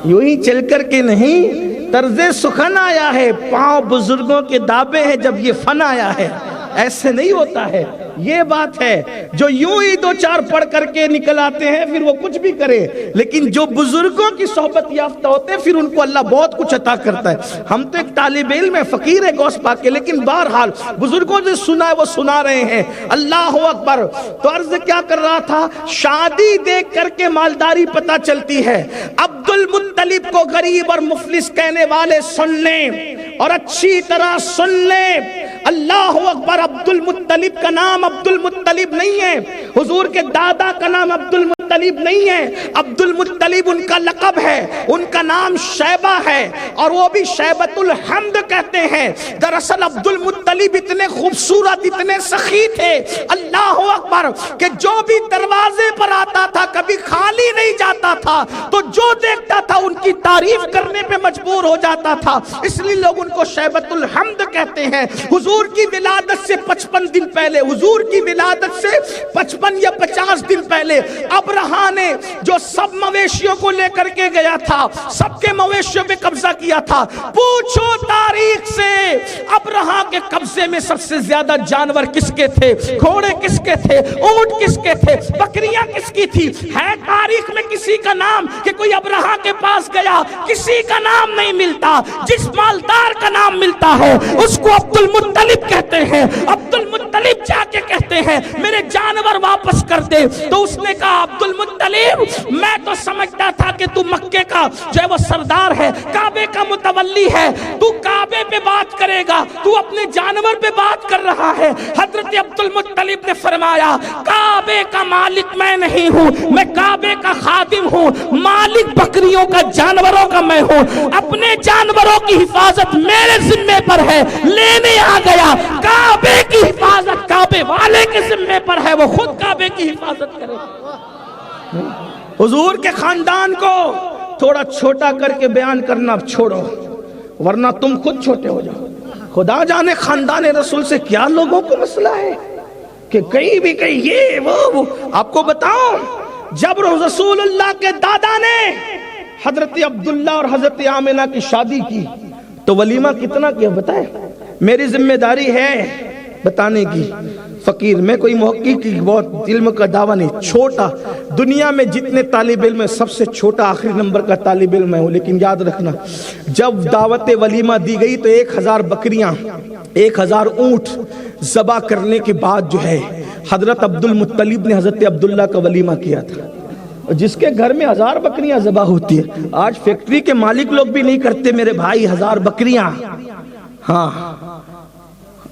یوں ہی چل کر کے نہیں طرز سخن آیا ہے. پاؤں بزرگوں کے دابے ہیں جب یہ فن آیا ہے. ایسے نہیں ہوتا ہے. یہ بات ہے جو یوں ہی 2-4 پڑھ کر کے نکل آتے ہیں پھر وہ کچھ بھی کرے, لیکن جو بزرگوں کی صحبت یافتہ ہوتے ہیں پھر ان کو اللہ بہت کچھ عطا کرتا ہے. ہم تو ایک طالب علم ہے, فقیر ہے غوث پاک کے, لیکن بہرحال بزرگوں نے سنا ہے وہ سنا رہے ہیں. اللہ اکبر. تو عرض کیا کر رہا تھا, شادی دیکھ کر کے مالداری پتا چلتی ہے. عبد المطلب کو غریب اور مفلس کہنے والے سن لیں اور اچھی طرح سن لیں. اللہ اکبر. عبد المطلب کا نام عبد المطلب نہیں ہے, حضور کے دادا کا نام عبد المطلب نہیں ہے. عبد المطلب ان کا لقب ہے, ان کا نام شیبہ ہے اور وہ بھی شیبۃ الحمد کہتے ہیں. دراصل عبد المطلب اتنے خوبصورت, اتنے سخی تھے, اللہ اکبر, کہ جو بھی دروازے پر آتا تھا کبھی خالی نہیں جاتا تھا, تو جو دیکھتا تھا ان کی تعریف کرنے پہ مجبور ہو جاتا تھا. اس لیے لوگ ان کو شیبۃ الحمد کہتے ہیں. حضور کی ولادت سے 55 دن پہلے, حضور کی ولادت سے 55 یا 50 دن پہلے پہلے ابرہا نے جو سب مویشیوں کو لے کر کے گیا تھا، سب کے مویشیوں پہ قبضہ کیا تھا، پوچھو تاریخ سے ابرہا کے قبضے میں سب سے زیادہ جانور کس کے تھے، گھوڑے کس کے تھے، اونٹ کس کے تھے، بکریاں کس کی تھی؟ ہے تاریخ میں کسی کا نام کہ کوئی ابرہا کے پاس گیا؟ کسی کا نام نہیں ملتا۔ جس مالدار کا نام ملتا ہے اس کو عبد المطلب کہتے ہیں۔ عبد المطلب جا کے کہتے ہیں میرے جانور واپس کر دے، تو اس نے کہا عبد المطلب میں تو سمجھتا تھا کہ تو مکے کا جو ہے وہ سردار ہے، کعبے کا متولی ہے، تو کعبے پہ بات کرے گا، تو اپنے جانور پہ بات کر رہا ہے۔ حضرت عبد المطلب نے فرمایا کعبے کا مالک میں نہیں ہوں، میں کعبے کا خادم ہوں، مالک بکریوں کا جانوروں کا میں ہوں، اپنے جانوروں کی حفاظت میرے ذمے پر ہے، لینے آ گیا۔ کعبے کی حفاظت کعبے والے کے ذمے پر ہے، وہ خود کعبے کی حفاظت کرے۔ حضور کے خاندان کو تھوڑا چھوٹا کر کے بیان کرنا چھوڑو، ورنہ تم خود چھوٹے ہو جاؤ۔ خدا جانے خاندان رسول سے کیا لوگوں کو مسئلہ ہے کہ کہیں بھی کہیں یہ وہ۔ آپ کو بتاؤں جب رسول اللہ کے دادا نے حضرت عبداللہ اور حضرت آمنہ کی شادی کی تو ولیمہ کتنا کیا بتائے؟ میری ذمہ داری ہے بتانے کی۔ فقیر میں کوئی محقق کی بہت علم کا دعویٰ نہیں، چھوٹا دنیا میں جتنے طالب علم ہے سب سے چھوٹا آخری نمبر کا طالب علم ہے ہوں، لیکن یاد رکھنا جب دعوت ولیمہ دی گئی تو 1000 بکریاں 1000 اونٹ ذبح کرنے کے بعد جو ہے حضرت عبد المطلب نے حضرت عبداللہ کا ولیمہ کیا تھا۔ جس کے گھر میں 1000 بکریاں ذبح ہوتی ہے، آج فیکٹری کے مالک لوگ بھی نہیں کرتے میرے بھائی 1000 بکریاں، ہاں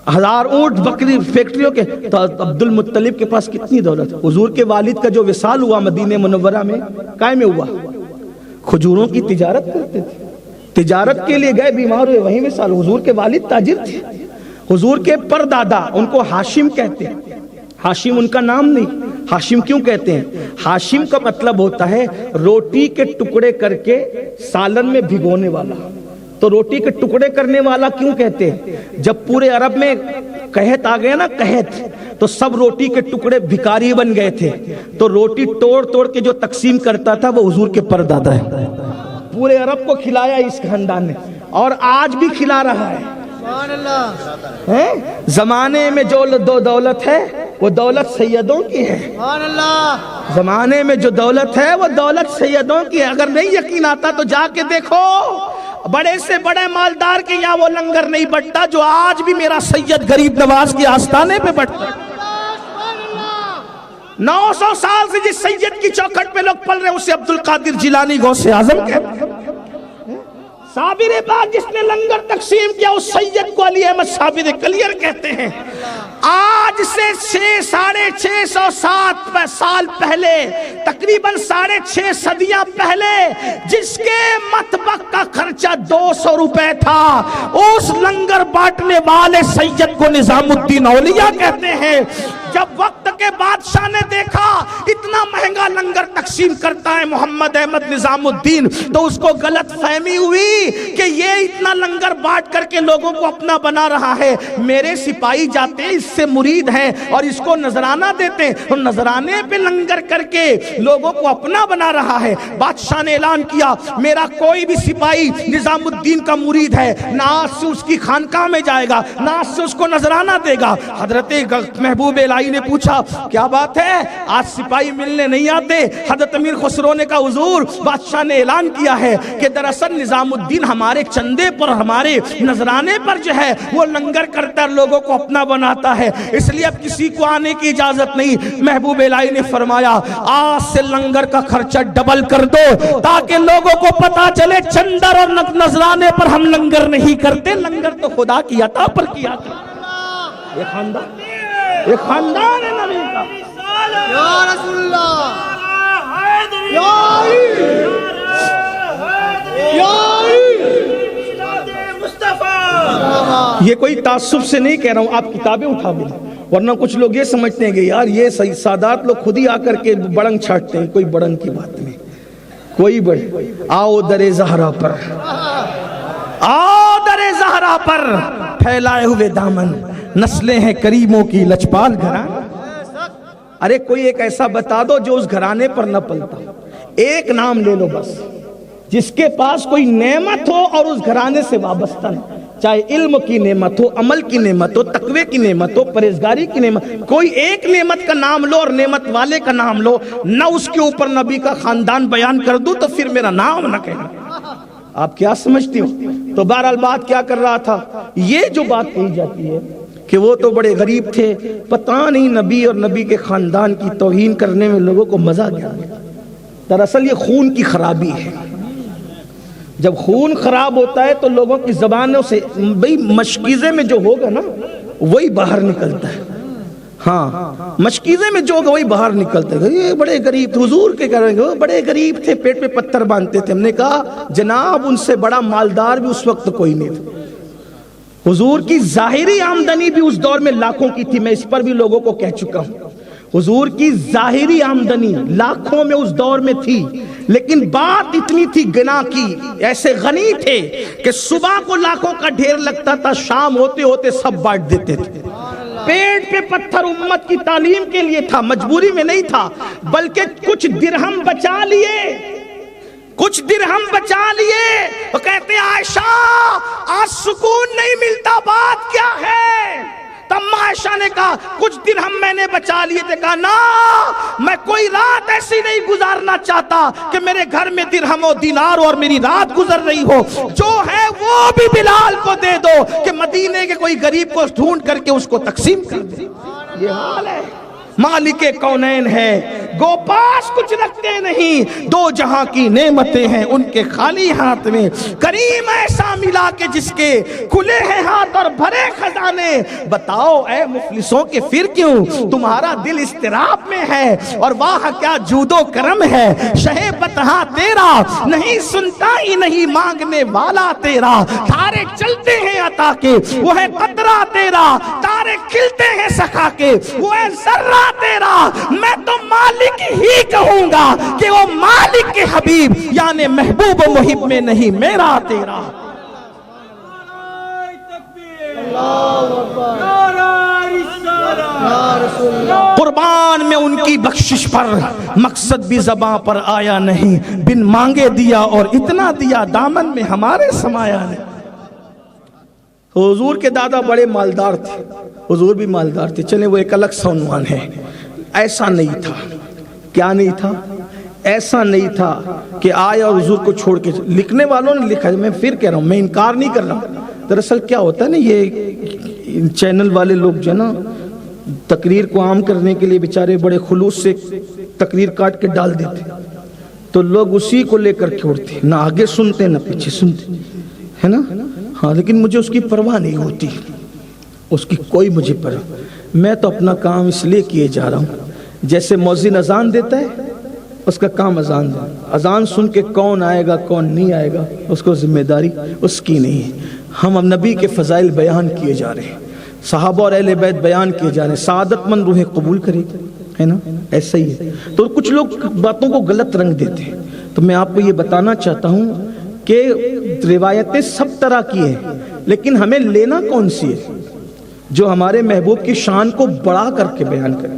1000 اونٹ بکری فیکٹریوں کے۔ تو عبد المطلب کے پاس کتنی دولت؟ حضور کے والد کا جو وصال ہوا مدینہ منورہ میں کائے میں ہوا؟ کھجوروں کی تجارت کرتے تھے، تجارت کے لیے گئے، بیمار ہوئے، وہیں وصال۔ حضور کے والد تاجر تھے، حضور کے پردادا ان کو ہاشم کہتے ہیں۔ ہاشم ان کا نام نہیں، ہاشم کیوں کہتے ہیں؟ ہاشم کا مطلب ہوتا ہے روٹی کے ٹکڑے کر کے سالن میں بھگونے والا۔ تو روٹی کے ٹکڑے کرنے والا کیوں کہتے ہیں؟ جب پورے عرب میں قحط آ گیا نا، قحط، تو سب روٹی کے ٹکڑے بھکاری بن گئے تھے، تو روٹی توڑ توڑ کے جو تقسیم کرتا تھا وہ حضور کے پردادا ہے۔ پورے عرب کو کھلایا اس خاندان نے، اور آج بھی کھلا رہا ہے۔ زمانے میں جو دولت ہے وہ دولت سیدوں کی ہے، زمانے میں جو دولت ہے وہ دولت سیدوں کی ہے۔ اگر نہیں یقین آتا تو جا کے دیکھو، بڑے سے بڑے مالدار کے یہاں وہ لنگر نہیں بٹتا جو آج بھی میرا سید غریب نواز کے آستانے پہ بٹتا۔ 900 سال سے جس سید کی چوکھٹ پہ لوگ پل رہے ہیں اسے عبد القادر جیلانی غوث اعظم کہتے ہیں۔ صابر باغ جس نے لنگر تقسیم کیا اس سید کو علی احمد صابر کلیر کہتے ہیں۔ آج سے 650 سال پہلے، تقریباً 6.5 صدیاں پہلے، جس کے مطبخ کا خرچہ 200 روپے تھا، اس لنگر بانٹنے والے سید کو نظام الدین اولیاء کہتے ہیں۔ جب وقت کے بادشاہ نے دیکھا اتنا مہنگا لنگر تقسیم کرتا ہے محمد احمد نظام الدین، تو اس کو غلط فہمی ہوئی کہ یہ اتنا لنگر بانٹ کر کے لوگوں کو اپنا بنا رہا ہے، میرے سپاہی جاتے ہیں اس سے مرید ہیں اور اس کو نذرانہ دیتے ہیں، اور نذرانے پہ لنگر کر کے لوگوں کو اپنا بنا رہا ہے۔ بادشاہ نے اعلان کیا میرا کوئی بھی سپاہی نظام الدین کا مرید ہے، نہ آج سے اس کی خانقاہ میں جائے گا، نہ آج سے اس کو نذرانہ دے گا۔ حضرت محبوب الہی نے پوچھا کیا بات ہے، آج سپاہی ملنے نہیں آتے؟ حضرت امیر خسرو نے کہا حضور بادشاہ نے اعلان کیا ہے کہ دراصل نظام الدین ہمارے چندے پر، ہمارے نذرانے پر جو ہے وہ لنگر کرتا ہے، لوگوں کو اپنا بناتا ہے، اس لیے اب کسی کو آنے کی اجازت نہیں۔ محبوب الہی نے فرمایا آج سے لنگر کا خرچہ ڈبل کر دو تاکہ لوگوں کو پتا چلے چندر اور نذرانے پر ہم لنگر نہیں کرتے، لنگر تو خدا کی عطا پر کیا کرتے۔ یہ خاندان ہے نبی کا۔ یا رسول اللہ، یہ کوئی تعصب سے نہیں کہہ رہا ہوں، آپ کتابیں اٹھا بھی لیں، ورنہ کچھ لوگ یہ سمجھتے ہیں کہ یار یہ سادات لوگ خود ہی آ کر کے بڑنگ چھاٹتے ہیں۔ کوئی بڑنگ کی بات نہیں، کوئی بڑے آؤ در زہرا پر، آؤ در زہرا پر پھیلائے ہوئے دامن، نسلیں ہیں کریموں کی لچپال گھران۔ ارے کوئی ایک ایسا بتا دو جو اس گھرانے پر نہ پلتا، ایک نام لے لو بس، جس کے پاس کوئی نعمت ہو اور اس گھرانے سے وابستہ نہیں، چاہے علم کی نعمت ہو، عمل کی نعمت ہو، تقوی کی نعمت ہو، پرہیزگاری کی نعمت، کوئی ایک نعمت کا نام لو اور نعمت والے کا نام لو، نہ اس کے اوپر نبی کا خاندان بیان کر دوں تو پھر میرا نام نہ کہنا۔ آپ کیا سمجھتی ہو؟ تو بہرحال بات کیا کر رہا تھا، یہ جو بات کہی جاتی ہے کہ وہ تو بڑے غریب تھے، پتہ نہیں نبی اور نبی کے خاندان کی توہین کرنے میں لوگوں کو مزہ کیا۔ دراصل یہ خون کی خرابی ہے، جب خون خراب ہوتا ہے تو لوگوں کی زبانوں سے بھئی مشکیزے میں جو ہوگا نا وہی باہر نکلتا ہے، ہاں مشکیزے میں جو ہوگا وہی باہر نکلتا ہے۔ یہ بڑے غریب تھے، حضور کے کہہ رہے ہیں وہ بڑے غریب تھے، پیٹ پہ پتھر باندھتے تھے۔ ہم نے کہا جناب ان سے بڑا مالدار بھی اس وقت کوئی نہیں تھا، حضور کی ظاہری آمدنی بھی اس دور میں لاکھوں کی تھی، میں اس پر بھی لوگوں کو کہہ چکا ہوں، حضور کی ظاہری آمدنی لاکھوں میں اس دور میں تھی، لیکن بات اتنی تھی گنا کی، ایسے غنی تھے کہ صبح کو لاکھوں کا ڈھیر لگتا تھا، شام ہوتے ہوتے سب بانٹ دیتے تھے۔ پیٹ پہ پتھر امت کی تعلیم کے لیے تھا، مجبوری میں نہیں تھا، بلکہ کچھ درہم بچا لیے، کچھ درہم بچا لیے، وہ کہتے ہیں عائشہ آج سکون نہیں ملتا، بات کیا ہے؟ تب عائشہ نے کہا کچھ درہم میں نے بچا لیے تھے، کہا نا میں کوئی رات ایسی نہیں گزارنا چاہتا کہ میرے گھر میں درہم و دینار اور میری رات گزر رہی ہو، جو ہے وہ بھی بلال کو دے دو کہ مدینے کے کوئی غریب کو ڈھونڈ کر کے اس کو تقسیم کر دے۔ یہ حال ہے، مالک کونین ہے، گو پاس کچھ رکھتے نہیں، دو جہاں کی نعمتیں ہیں ان کے خالی ہاتھ میں، کریم ایسا ملا کہ جس کے کھلے ہیں ہاتھ اور بھرے خزانے، بتاؤ اے مفلسوں کہ پھر کیوں تمہارا دل اضطراب میں ہے، اور واہ کیا جود و کرم ہے شہ بطحا تیرا، نہیں سنتا ہی نہیں مانگنے والا تیرا، تارے چلتے ہیں عطا کے وہ ہے قطرہ تیرا، تارے کھلتے ہیں سخا کے وہ ہے ذرہ تیرا، میں تو مالک ہی کہوں گا کہ وہ مالک کے حبیب یعنی محبوب و محب میں نہیں میرا تیرا۔ قربان میں ان کی بخشش پر مقصد بھی زباں پر آیا نہیں، بن مانگے دیا اور اتنا دیا دامن میں ہمارے سمایا نہیں۔ حضور کے دادا بڑے مالدار تھے، حضور بھی مالدار تھے، چلیں وہ ایک الگ سا عنوان ہے۔ ایسا نہیں تھا، کیا نہیں تھا؟ ایسا نہیں تھا کہ آیا اور حضور کو چھوڑ کے، لکھنے والوں نے لکھا ہے، میں پھر کہہ رہا ہوں، میں انکار نہیں کر رہا۔ دراصل کیا ہوتا ہے نا، یہ چینل والے لوگ جو ہے نا تقریر کو عام کرنے کے لیے بیچارے بڑے خلوص سے تقریر کاٹ کے ڈال دیتے، تو لوگ اسی کو لے کر کے اڑتے، نہ آگے سنتے نہ پیچھے سنتے، ہے نا؟ ہاں لیکن مجھے اس کی پرواہ نہیں ہوتی، اس کی کوئی مجھے پرواہ، میں تو اپنا کام اس لیے کیے جا رہا ہوں، جیسے مؤذن اذان دیتا ہے اس کا کام اذان دے، اذان سن کے کون آئے گا کون نہیں آئے گا اس کو ذمہ داری اس کی نہیں ہے۔ ہم اب نبی کے فضائل بیان کیے جا رہے ہیں، صحابہ اور اہل بیت بیان کیے جا رہے ہیں، سعادت مند روحیں قبول کرے گی، ہے نا؟ ایسا ہی ہے۔ تو کچھ لوگ باتوں کو غلط رنگ دیتے ہیں، تو میں آپ کو یہ بتانا چاہتا ہوں کہ روایتیں سب طرح کی ہیں، لیکن ہمیں لینا کون سی ہے؟ جو ہمارے محبوب کی شان کو بڑھا کر کے بیان کرے،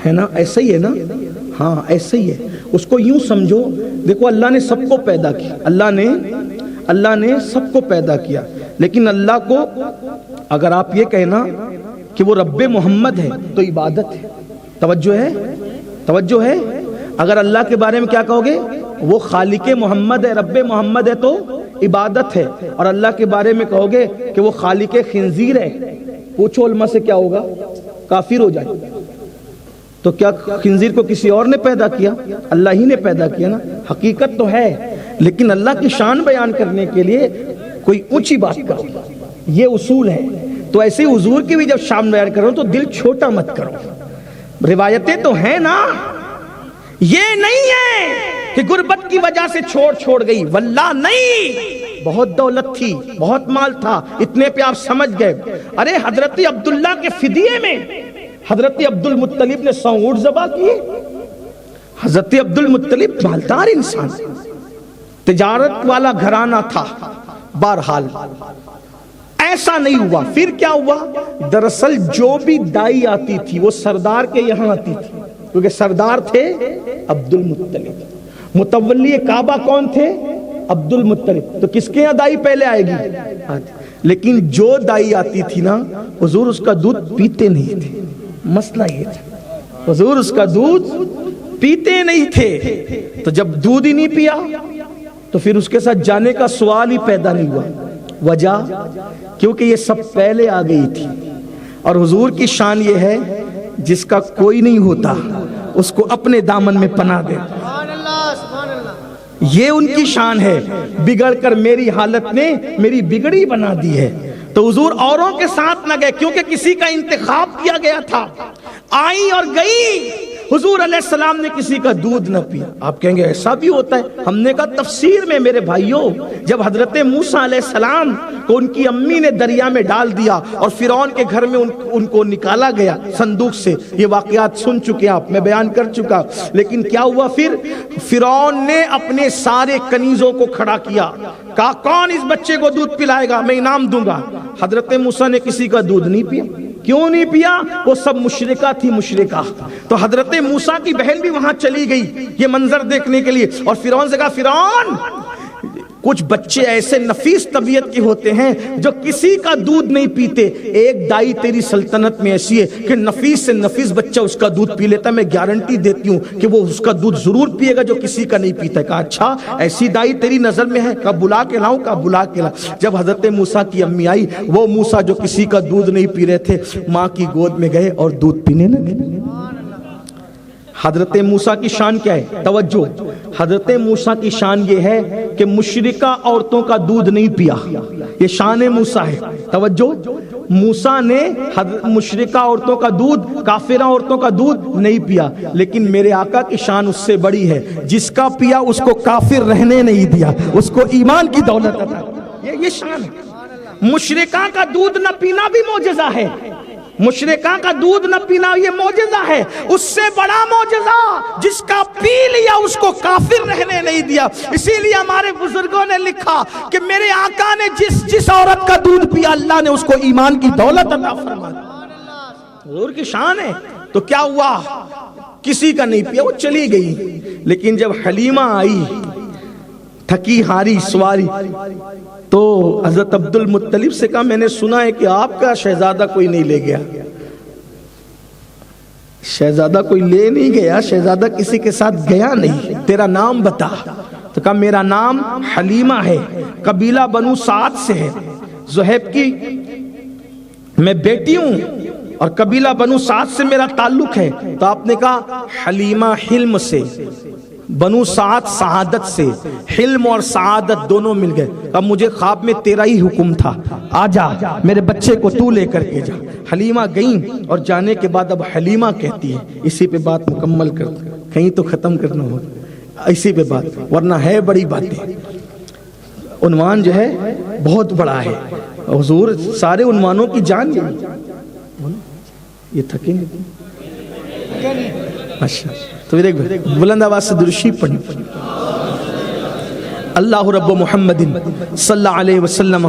ہے نا؟ ایسا ہی ہے نا؟ ہاں ایسا ہی ہے۔ اس کو یوں سمجھو، دیکھو اللہ نے سب کو پیدا کیا، اللہ نے سب کو پیدا کیا، لیکن اللہ کو اگر آپ یہ کہنا کہ وہ رب محمد ہے تو عبادت ہے، توجہ ہے۔ اگر اللہ کے بارے میں کیا کہو گے؟ وہ خالق محمد ہے، رب محمد ہے تو عبادت ہے، اور اللہ کے بارے میں کہو گے کہ وہ خالق خنزیر ہے، پوچھو علماء سے کیا ہوگا؟ کافر ہو جائے۔ تو کیا خنزیر کو کسی اور نے پیدا کیا؟ اللہ ہی نے پیدا کیا نا۔ حقیقت تو ہے، لیکن اللہ کی شان بیان کرنے کے لیے کوئی اونچی بات کرو، یہ اصول ہے۔ تو ایسے حضور کی بھی جب شان بیان کرو تو دل چھوٹا مت کرو۔ روایتیں تو ہیں نا، یہ نہیں ہے کہ غربت کی وجہ سے چھوڑ گئی، واللہ نہیں، بہت دولت تھی، بہت مال تھا، اتنے پہ آپ سمجھ گئے۔ ارے حضرت عبداللہ کے فدیے میں حضرت عبد المطلب نے 100 اونٹ ذبح کیے۔ حضرت عبد المطلب مالدار انسان، تجارت والا گھرانہ تھا۔ بہرحال ایسا نہیں ہوا۔ پھر کیا ہوا؟ دراصل جو بھی دائی آتی تھی وہ سردار کے یہاں آتی تھی، کیونکہ سردار تھے عبد المطلب. متولی کعبہ کون تھے؟ عبد المطلب. تو کس کے یہاں دائی پہلے آئے گی؟ لیکن جو دائی آتی تھی نا حضور اس کا دودھ پیتے نہیں تھے. مسئلہ یہ تھا حضور اس کا دودھ پیتے نہیں تھے. تو جب دودھ ہی نہیں پیا تو پھر اس کے ساتھ جانے کا سوال ہی پیدا نہیں ہوا. وجہ کیونکہ یہ سب پہلے آ گئی تھی. اور حضور کی شان یہ ہے جس کا کوئی نہیں ہوتا اس کو اپنے دامن میں پناہ دے. سبحان اللہ سبحان اللہ. یہ ان کی شان ہے. بگڑ کر میری حالت نے میری بگڑی بنا دی ہے. تو حضور اوروں کے ساتھ نہ گئے کیونکہ کسی کا انتخاب کیا گیا تھا. آئی اور گئی. حضور علیہ السلام نے کسی کا دودھ نہ پیا. آپ کہیں گے ایسا بھی ہوتا ہے؟ ہم نے کہا تفسیر میں میرے بھائیوں، جب حضرت موسیٰ علیہ السلام کو ان کی امی نے دریا میں ڈال دیا اور فرعون کے گھر میں ان کو نکالا گیا صندوق سے، یہ واقعات سن چکے آپ، میں بیان کر چکا. لیکن کیا ہوا پھر؟ فرعون نے اپنے سارے کنیزوں کو کھڑا کیا، کہا کون اس بچے کو دودھ پلائے گا، میں انعام دوں گا. حضرت موسیٰ نے کسی کا دودھ نہیں پیا. کیوں نہیں پیا؟ وہ سب مشرکہ تھی، مشرکہ. تو حضرت موسیٰ کی بہن بھی وہاں چلی گئی یہ منظر دیکھنے کے لیے، اور فرعون سے کہا فرعون کچھ بچے ایسے نفیس طبیعت کے ہوتے ہیں جو کسی کا دودھ نہیں پیتے. ایک دائی تیری سلطنت میں ایسی ہے کہ نفیس سے نفیس بچہ اس کا دودھ پی لیتا. میں گارنٹی دیتی ہوں کہ وہ اس کا دودھ ضرور پیے گا جو کسی کا نہیں پیتا. کہا اچھا ایسی دائی تیری نظر میں ہے؟ کہا بلا کے لاؤں. کہا بلا کے لا. جب حضرت موسیٰ کی امی آئی، وہ موسیٰ جو کسی کا دودھ نہیں پی رہے تھے ماں کی گود میں گئے اور دودھ پینے لگے. حضرت موسیٰ کی شان کیا ہے؟ توجہ. حضرت موسیٰ کی شان یہ ہے کہ مشرکہ عورتوں کا دودھ نہیں پیا. یہ شان موسیٰ ہے. توجہ. موسیٰ نے مشرکہ عورتوں کا دودھ، کافرہ عورتوں کا دودھ نہیں پیا. لیکن میرے آقا کی شان اس سے بڑی ہے. جس کا پیا اس کو کافر رہنے نہیں دیا، اس کو ایمان کی دولت عطا. یہ شان ہے. مشرکہ کا دودھ نہ پینا بھی معجزہ ہے. مشرکہ کا دودھ نہ پینا یہ معجزہ ہے. اس سے بڑا معجزہ جس کا پی لیا اس کو کافر رہنے نہیں دیا. اسی لیے ہمارے بزرگوں نے لکھا کہ میرے آقا نے جس عورت کا دودھ پیا اللہ نے اس کو ایمان کی دولت عطا فرما دی. حضور کی شان ہے. تو کیا ہوا؟ کسی کا نہیں پیا، وہ چلی گئی. لیکن جب حلیمہ آئی تھکی ہاری سواری تو حضرت عبد المطلب سے کہا میں نے سنا ہے کہ آپ کا شہزادہ کوئی نہیں لے گیا. شہزادہ کوئی لے نہیں گیا، شہزادہ کسی کے ساتھ گیا نہیں. تیرا نام بتا. تو کہا میرا نام حلیمہ ہے، قبیلہ بنو سعد سے ہے، زہیب کی میں بیٹی ہوں اور قبیلہ بنو سعد سے میرا تعلق ہے. تو آپ نے کہا حلیمہ حلم سے، بنو سعد سعادت سے. حلم اور سعادت دونوں مل گئے. اب مجھے خواب میں تیرا ہی حکم تھا، آ جا میرے بچے کو تو لے کر کے جا. حلیمہ گئیں اور جانے کے بعد اب حلیمہ کہتی ہے. اسی پہ بات مکمل کر، کہیں تو ختم کرنا ہو اسی پہ بات، ورنہ ہے بڑی باتیں. عنوان جو ہے بہت بڑا ہے. حضور سارے عنوانوں کی جان یہ تھکیں گے. اچھا تو ایک بلند آواز سے درود شریف پڑھیں. اللہ رب محمد صلی اللہ علیہ وسلم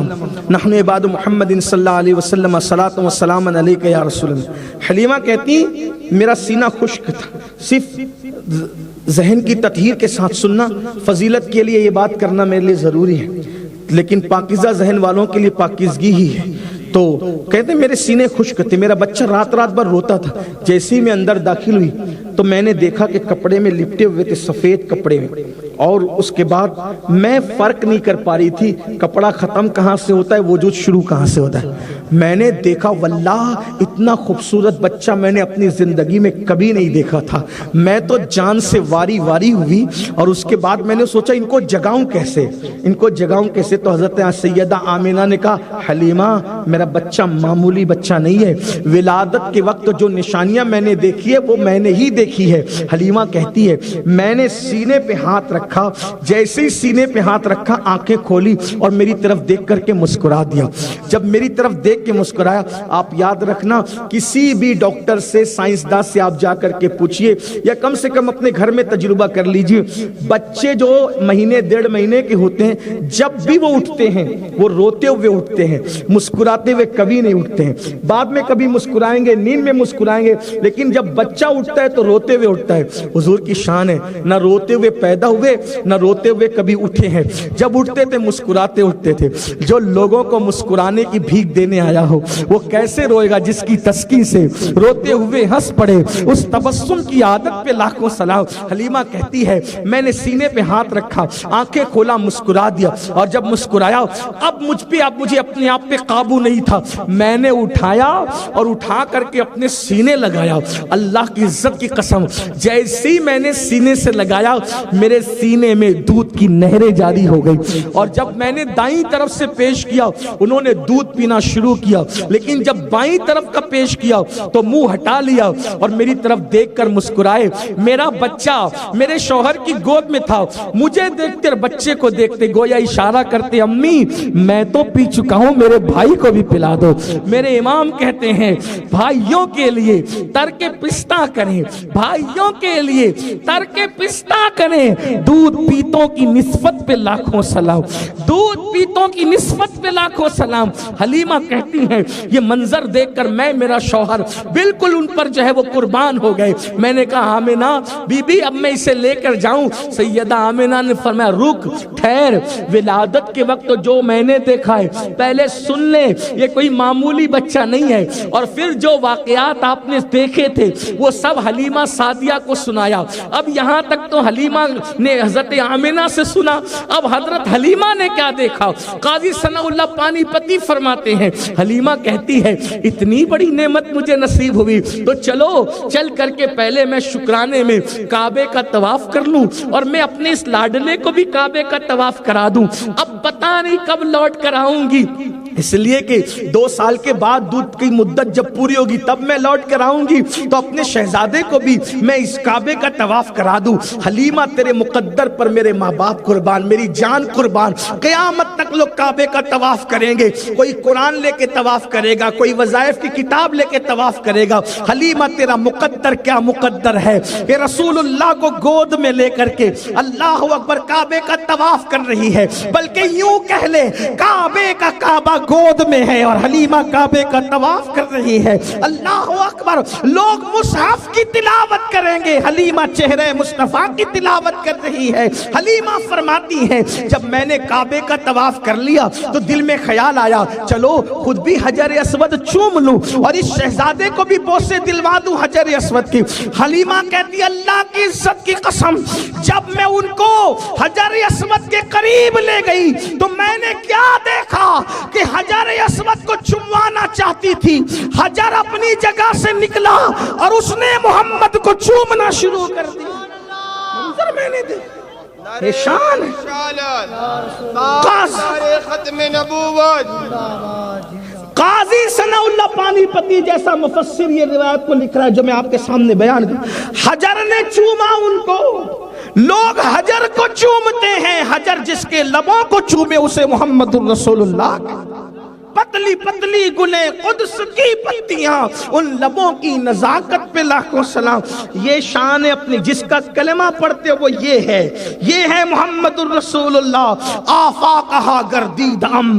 نحن عباد محمد صلی اللہ علیہ وسلم صلاۃ و سلام علیک یا رسول اللہ. حلیمہ کہتی میرا سینہ خشک تھا. صرف ذہن کی تطہیر کے ساتھ سننا، فضیلت کے لیے یہ بات کرنا میرے لیے ضروری ہے، لیکن پاکیزہ ذہن والوں کے لیے پاکیزگی ہی ہے. تو کہتے میرے سینے خشک تھے، میرا بچہ رات رات بھر روتا تھا. جیسے ہی میں اندر داخل ہوئی تو میں نے دیکھا کہ کپڑے میں لپٹے ہوئے تھے، سفید کپڑے میں. اور اس کے بعد میں فرق نہیں کر پا رہی تھی کپڑا ختم کہاں سے ہوتا ہے، وجود شروع کہاں سے ہوتا ہے. میں نے دیکھا واللہ اتنا خوبصورت بچہ میں نے اپنی زندگی میں کبھی نہیں دیکھا تھا. میں تو جان سے واری واری ہوئی. اور اس کے بعد میں نے سوچا ان کو جگاؤں کیسے، ان کو جگاؤں کیسے. تو حضرت سیدہ آمینہ نے کہا حلیمہ میرا بچہ معمولی بچہ نہیں ہے. ولادت کے وقت جو نشانیاں میں نے دیکھی ہے وہ میں نے ہی دیکھی ہے. حلیمہ کہتی ہے میں نے سینے پہ ہاتھ رکھا رکھا, جیسے ہی سینے پہ ہاتھ رکھا آنکھیں کھولی اور میری طرف دیکھ کر کے مسکرا دیا. جب میری طرف دیکھ کے مسکرایا, آپ یاد رکھنا کسی بھی ڈاکٹر سے, سائنسداں سے آپ جا کر کے پوچھئے یا کم سے کم اپنے گھر میں تجربہ کر لیجئے, بچے جو مہینے 1.5 مہینے کے ہوتے ہیں جب بھی وہ اٹھتے ہیں وہ روتے ہوئے اٹھتے ہیں, مسکراتے ہوئے کبھی نہیں اٹھتے ہیں. بعد میں کبھی مسکرائیں گے, نیند میں مسکرائیں گے, لیکن جب بچہ اٹھتا ہے تو روتے ہوئے اٹھتا ہے. حضور کی شان ہے, نہ روتے ہوئے پیدا ہوئے نہ روتے ہوئے کبھی اٹھے ہیں. جب اٹھتے تھے مسکراتے اٹھتے تھے. جو لوگوں کو مسکرانے کی بھیک دینے آیا ہو وہ کیسے روئے گا جس کی تسکین سے روتے ہوئے ہنس پڑے. اس تبسم کی عادت پہ لاکھوں سلام. حلیمہ کہتی ہے میں نے سینے پہ ہاتھ رکھا, آنکھیں کھولا, مسکرا دیا, اور جب مسکرایا اب مجھے اپنے آپ پہ قابو نہیں تھا, میں نے اٹھایا اور اٹھا کر کے اپنے سینے لگایا. اللہ کی عزت کی قسم, جیسے ہی میں نے سینے سے لگایا میرے سینے میں دودھ کی نہریں جاری ہو گئی, اور جب میں نے دائیں طرف سے پیش کیا انہوں نے دودھ پینا شروع کیا, لیکن جب بائیں طرف کا پیش کیا تو منہ ہٹا لیا اور میری طرف دیکھ کر مسکرائے. میرا بچہ میرے شوہر کی گود میں تھا, مجھے دیکھتے بچے کو دیکھتے گویا اشارہ کرتے امی میں تو پی چکا ہوں, میرے بھائی کو بھی پلا دو. میرے امام کہتے ہیں بھائیوں کے لیے ترک پستہ کریں, بھائیوں کے لیے ترک پستہ کریں. دودھ پیتوں کی نسبت پہ لاکھوں سلام, دودھ پیتوں کی نسبت پہ لاکھوں سلام. حلیمہ کہتی ہیں یہ منظر دیکھ کر میں میرا شوہر بالکل ان پر جو ہے وہ قربان ہو گئے. میں نے کہا آمنہ بی بی اب میں اسے لے کر جاؤں. سیدہ آمنہ نے فرمایا رک ٹھہر, ولادت کے وقت تو جو میں نے دیکھا ہے پہلے سن لے, یہ کوئی معمولی بچہ نہیں ہے. اور پھر جو واقعات آپ نے دیکھے تھے وہ سب حلیمہ سعدیہ کو سنایا. اب یہاں تک تو حلیمہ نے حضرت آمنہ سے سنا, اب حضرت حلیمہ نے کیا دیکھا. قاضی ثناء اللہ پانی پتی فرماتے ہیں حلیمہ کہتی ہے اتنی بڑی نعمت مجھے نصیب ہوئی تو چل کر کے پہلے میں شکرانے میں کعبے کا طواف کر لوں اور میں اپنے اس لاڈلے کو بھی کعبے کا طواف کرا دوں. اب پتہ نہیں کب لوٹ کر آؤں گی, اس لیے کہ 2 سال کے بعد دودھ کی مدت جب پوری ہوگی تب میں لوٹ کر آؤں گی, تو اپنے شہزادے کو بھی میں اس کعبے کا طواف کرا دوں. حلیمہ تیرے مقدر پر میرے ماں باپ قربان, میری جان قربان, قیامت تک لوگ کعبے کا طواف کریں گے. کوئی قرآن لے کے طواف کرے گا, کوئی وظائف کی کتاب لے کے طواف کرے گا. حلیمہ تیرا مقدر کیا مقدر ہے کہ رسول اللہ کو گود میں لے کر کے اللہ اکبر کعبے کا طواف کر رہی ہے. بلکہ یوں کہہ لے کعبے کا کعبہ گود میں ہے اور حلیمہ کعبے کا طواف کر رہی ہے. اللہ اکبر, لوگ مصحف کی تلاوت کریں گے, حلیمہ چہرے مصطفیٰ کی تلاوت کر رہی ہے. حلیمہ فرماتی ہے جب میں نے کعبے کا طواف کر لیا تو دل میں خیال آیا چلو خود بھی حجر اسود چوم لوں اور اس شہزادے کو بھی بوسے دلوا دوں حجر اسود کی. حلیمہ کہتی اللہ کی عزت کی قسم جب میں ان کو حجر اسود کے قریب لے گئی تو میں نے کیا دیکھا کہ حجر اسود کو چموانا چاہتی تھی, حجر اپنی جگہ سے نکلا اور اس نے محمد کو چومنا شروع کر دیا. منظر میں نے دیکھا, یہ شان ختم نبوت. قاضی ثناء اللہ پانی پتی جیسا مفسر یہ روایت کو لکھ رہا ہے جو میں آپ کے سامنے بیان کروں. حجر نے چوما ان کو, لوگ حجر کو چومتے ہیں, حجر جس کے لبوں کو چومے اسے محمد الرسول اللہ. پتلی پتلی گلے قدس کی پتیاں, ان لبوں کی نزاکت پہ لاکھوں سلام. یہ شان اپنی جس کا کلمہ پڑھتے وہ یہ ہے محمد الرسول اللہ. آفاقہا گردیدم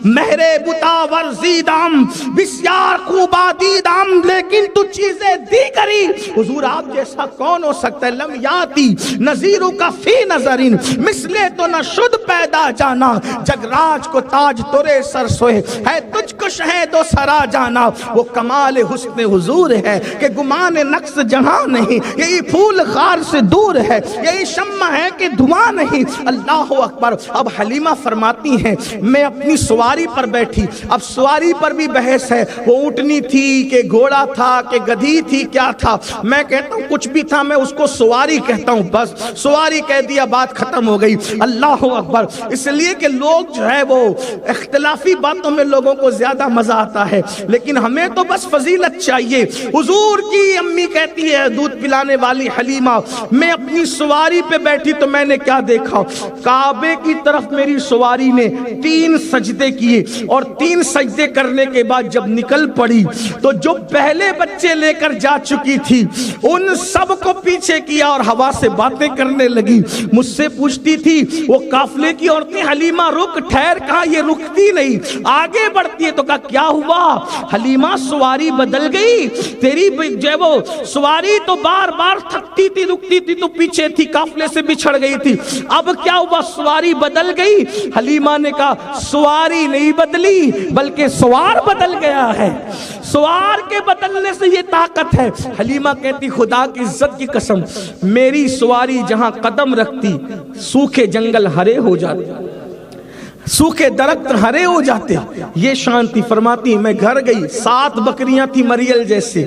مہر بتا ورزیدم بسیار خوبا دیدم, لیکن تو چیزیں دی کری. حضور آپ جیسا کون ہو سکتا ہے, لم یاتی نظیرو کا فی نظرین مثلے تو نہ شد پیدا جانا. جگراج کو تاج تورے سر سوئے ہے تجھ کو شہد و سرا جانا. وہ کمال حسن حضور ہے کہ گمان نقص جہاں نہیں, یہی پھول خار سے دور ہے, یہی شمع ہے کہ دھواں نہیں. اللہ اکبر. اب حلیمہ فرماتی ہیں میں اپنی سواری پر بیٹھی. اب سواری پر بھی بحث ہے, وہ اونٹنی تھی کہ گھوڑا تھا کہ گدھی تھی کیا تھا. میں کہتا ہوں کچھ بھی تھا, میں اس کو سواری کہتا ہوں, بس سواری کہہ دیا بات ختم ہو گئی. اللہ اکبر. اس لیے کہ لوگ جو ہے وہ اختلافی باتوں میں لوگوں لوگوں کو زیادہ مزہ آتا ہے، لیکن ہمیں تو بس فضیلت چاہیے۔ حضور کی امی کہتی ہے دودھ پلانے والی حلیمہ، میں اپنی سواری پہ بیٹھی تو میں نے کیا دیکھا، کعبے کی طرف میری سواری نے 3 سجدے کیے، اور 3 سجدے کرنے کے بعد جب نکل پڑی تو جو پہلے بچے لے کر جا چکی تھی ان سب کو پیچھے کیا اور ہوا سے باتیں کرنے لگی۔ مجھ سے پوچھتی تھی وہ قافلے کی عورتیں، حلیمہ رک، ٹھہر، کہا یہ رکتی نہیں، آگے بڑھتی ہے، تو کہا کیا ہوا حلیمہ، سواری بدل گئی تیری، جو ہے وہ سواری تو بار بار تھکتی تھی، رکتی تھی تو پیچھے تھی، قافلے سے بچھڑ گئی تھی، اب کیا ہوا سواری بدل گئی؟ حلیمہ نے کہا سواری نہیں بدلی بلکہ سوار بدل گیا ہے، سوار کے بدلنے سے یہ طاقت ہے۔ حلیمہ کہتی خدا کی عزت کی قسم، میری سواری جہاں قدم رکھتی سوکھے جنگل ہرے ہو جاتے، سوکھے درخت ہرے ہو جاتے، یہ شان تھی۔ فرماتی میں گھر گئی، 7 بکریاں تھی مریل جیسے،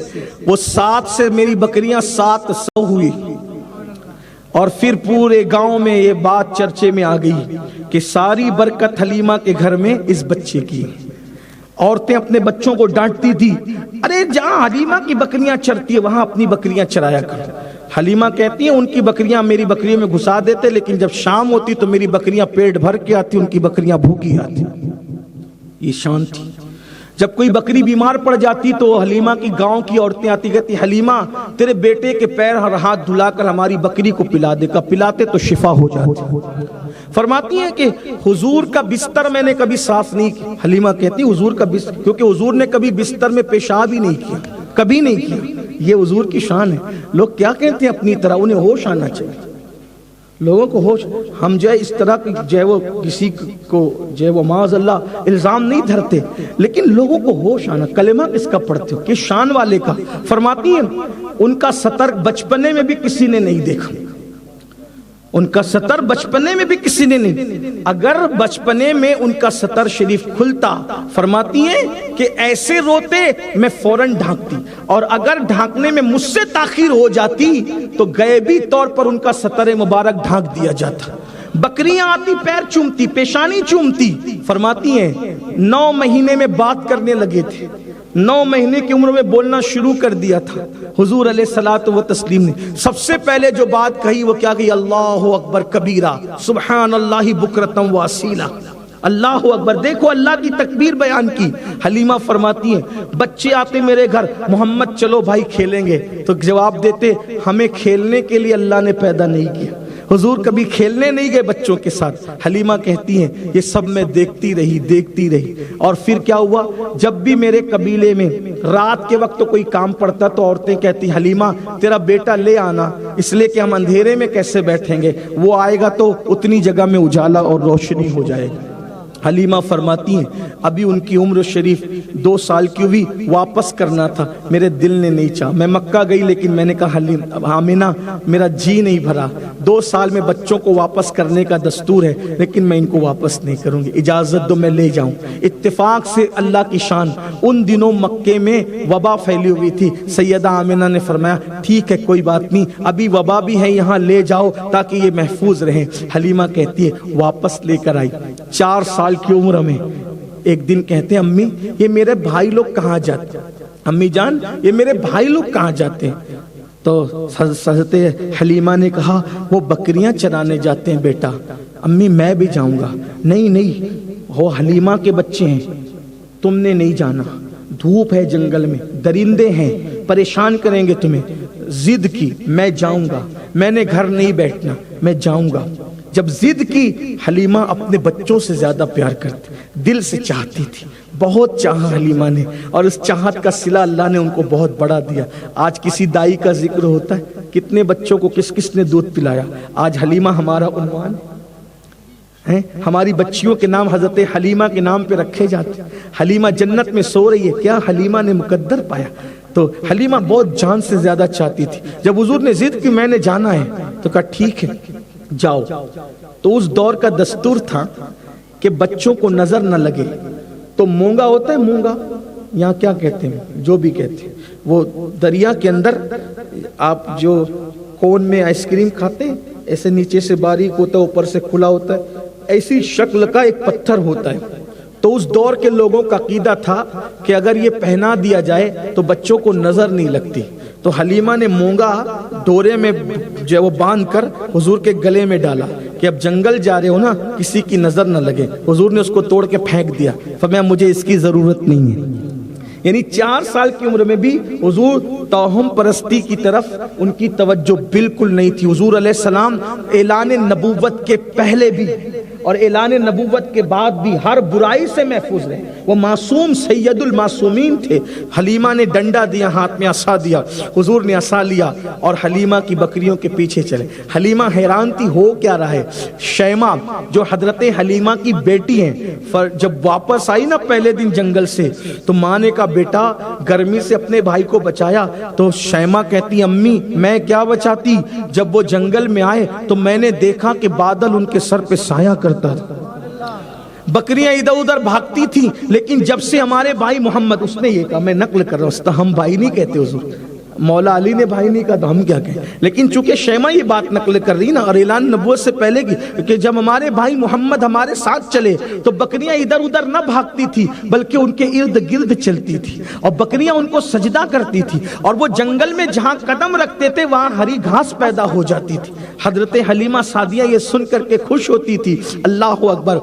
وہ 7 سے میری بکریاں 700 ہوئی، اور پھر پورے گاؤں میں یہ بات چرچے میں آ گئی کہ ساری برکت حلیمہ کے گھر میں اس بچے کی۔ عورتیں اپنے بچوں کو ڈانٹتی تھی، ارے جہاں حلیمہ کی بکریاں چرتی ہے وہاں اپنی بکریاں چرایا کر۔ حلیمہ کہتی ہیں ان کی بکریاں میری بکریوں میں گھسا دیتے، لیکن جب شام ہوتی تو میری بکریاں پیٹ بھر کے آتی، ان کی بکریاں بھوکی آتی۔ یہ شان تھی۔ جب کوئی بکری بیمار پڑ جاتی تو حلیمہ کی گاؤں کی عورتیں آتی، کہتی حلیمہ تیرے بیٹے کے پیر اور ہاتھ دھلا کر ہماری بکری کو پلا دے، کا پلاتے تو شفا ہو جاتی۔ فرماتی ہیں کہ حضور کا بستر میں نے کبھی صاف نہیں کیا، حلیمہ کہتی حضور کا بستر، کیونکہ حضور نے کبھی بستر میں پیشاب ہی نہیں کیا، کبھی نہیں کیا، یہ حضور کی شان ہے۔ لوگ کیا کہتے ہیں اپنی طرح، انہیں ہوش آنا چاہیے، لوگوں کو ہوش۔ ہم جو ہے اس طرح کی جو ہے وہ کسی کو جو ہے وہ معاذ اللہ الزام نہیں دھرتے، لیکن لوگوں کو ہوش آنا۔ کلمہ کس کا پڑھتے ہو، کس شان والے کا؟ فرماتی ہیں ان کا سطر بچپنے میں بھی کسی نے نہیں دیکھا، ان کا سطر بچپنے میں بھی کسی نے نہیں، اگر بچپنے میں ان کا سطر شریف کھلتا، فرماتی ہیں کہ ایسے روتے میں فوراً ڈھانکتی، اور اگر ڈھانکنے میں مجھ سے تاخیر ہو جاتی تو غیبی طور پر ان کا سطر مبارک ڈھانک دیا جاتا۔ بکریاں آتی پیر چومتی، پیشانی چومتی۔ فرماتی ہیں 9 مہینے میں بات کرنے لگے تھے، 9 مہینے کی عمر میں بولنا شروع کر دیا تھا۔ حضور علیہ الصلوۃ والتسلیم نے سب سے پہلے جو بات کہی وہ کیا کہی؟ اللہ اکبر کبیرہ، سبحان اللہ بکرۃ واسیلہ، اللہ اکبر۔ دیکھو اللہ کی تکبیر بیان کی۔ حلیمہ فرماتی ہیں بچے آتے میرے گھر، محمد چلو بھائی کھیلیں گے، تو جواب دیتے ہمیں کھیلنے کے لیے اللہ نے پیدا نہیں کیا۔ حضور کبھی کھیلنے نہیں گئے بچوں کے ساتھ۔ حلیمہ کہتی ہیں یہ سب میں دیکھتی رہی، اور پھر کیا ہوا، جب بھی میرے قبیلے میں رات کے وقت تو کوئی کام پڑتا تو عورتیں کہتی حلیمہ تیرا بیٹا لے آنا، اس لیے کہ ہم اندھیرے میں کیسے بیٹھیں گے، وہ آئے گا تو اتنی جگہ میں اجالا اور روشنی ہو جائے گی۔ حلیمہ فرماتی ہیں ابھی ان کی عمر شریف 2 سال کی ہوئی، واپس کرنا تھا، میرے دل نے نہیں چاہا، میں مکہ گئی لیکن میں نے کہا آمینہ میرا جی نہیں بھرا، 2 سال میں بچوں کو واپس کرنے کا دستور ہے لیکن میں ان کو واپس نہیں کروں گی، اجازت دو میں لے جاؤں۔ اتفاق سے اللہ کی شان، ان دنوں مکے میں وبا پھیلی ہوئی تھی، سیدہ آمینہ نے فرمایا ٹھیک ہے کوئی بات نہیں، ابھی وبا بھی ہے یہاں لے جاؤ تاکہ یہ محفوظ رہیں۔ حلیمہ کہتی ہے واپس لے کر آئی، 4 سال کی عمر میں ایک دن کہتے ہیں امی یہ میرے بھائی لوگ کہاں جاتے ہیں، امی جان یہ میرے بھائی لوگ کہاں جاتے ہیں؟ تو حضرت حلیمہ نے کہا وہ بکریاں چرانے جاتے ہیں بیٹا۔ امی میں بھی جاؤں گا۔ نہیں وہ حلیمہ کے بچے ہیں، تم نے نہیں جانا، دھوپ ہے جنگل میں، درندے ہیں پریشان کریں گے تمہیں۔ ضد کی میں جاؤں گا، میں نے گھر نہیں بیٹھنا، میں جاؤں گا۔ جب ضد کی، حلیمہ اپنے بچوں سے زیادہ پیار کرتی، دل سے چاہتی تھی، بہت چاہا حلیمہ نے، اور اس چاہت کا صلہ اللہ نے ان کو بہت بڑا دیا۔ آج کسی دائی کا ذکر ہوتا ہے کتنے بچوں کو کس کس نے دودھ پلایا، آج حلیمہ ہمارا عنوان ہے، ہماری بچیوں کے نام حضرت حلیمہ کے نام پہ رکھے جاتے ہیں۔ حلیمہ جنت میں سو رہی ہے، کیا حلیمہ نے مقدر پایا؟ تو حلیمہ بہت جان سے زیادہ چاہتی تھی۔ جب حضور نے ضد کی میں نے جانا ہے تو کہا ٹھیک ہے جاؤ۔ تو اس دور کا دستور تھا کہ بچوں کو نظر نہ لگے، تو مونگا ہوتا ہے، مونگا یہاں کیا کہتے ہیں، جو بھی کہتے ہیں، وہ دریا کے اندر آپ جو کون میں آئس کریم کھاتے ہیں، ایسے نیچے سے باریک ہوتا ہے اوپر سے کھلا ہوتا ہے، ایسی شکل کا ایک پتھر ہوتا ہے، تو اس دور کے لوگوں کا عقیدہ تھا کہ اگر یہ پہنا دیا جائے تو بچوں کو نظر نہیں لگتی. تو حلیمہ نے مونگا ڈورے میں جو وہ باندھ کر حضور کے گلے میں ڈالا کہ اب جنگل جا رہے ہو نا, کسی کی نظر نہ لگے. حضور نے اس کو توڑ کے پھینک دیا, فرمایا مجھے اس کی ضرورت نہیں ہے. یعنی 4 سال کی عمر میں بھی حضور توہم پرستی کی طرف ان کی توجہ بالکل نہیں تھی. حضور علیہ السلام اعلان نبوت کے پہلے بھی اور اعلان نبوت کے بعد بھی ہر برائی سے محفوظ رہے. وہ معصوم سید المعصومین تھے. حلیمہ نے ڈنڈا دیا, ہاتھ میں عصا دیا, حضور نے عصا لیا اور حلیمہ کی بکریوں کے پیچھے چلے. حلیمہ حیران تھی ہو کیا رہا ہے. شیمہ جو حضرت حلیمہ کی بیٹی ہیں, جب واپس آئی نا پہلے دن جنگل سے, تو ماں نے کہا بیٹا گرمی سے اپنے بھائی کو بچایا؟ تو شیمہ کہتی امی میں کیا بچاتی, جب وہ جنگل میں آئے تو میں نے دیکھا کہ بادل ان کے سر پہ سایہ کرتا تھا, بکریاں ادھر ادھر بھاگتی تھی. لیکن جب سے ہمارے بھائی محمد, اس نے یہ کہا, میں نقل کر رہا ہوں, ہم بھائی نہیں کہتے حضور, مولا علی نے بھائی نہیں کہا تو ہم کیا کہیں. لیکن چونکہ شیمہ یہ بات نقل کر رہی نا, اور اعلان نبوت سے پہلے کی, کہ جب ہمارے بھائی محمد ہمارے ساتھ چلے تو بکریاں ادھر ادھر نہ بھاگتی تھی بلکہ ان کے ارد گرد چلتی تھی, اور بکریاں ان کو سجدہ کرتی تھی, اور وہ جنگل میں جہاں قدم رکھتے تھے وہاں ہری گھاس پیدا ہو جاتی تھی. حضرت حلیمہ سعدیہ یہ سن کر کے خوش ہوتی تھی. اللہ اکبر.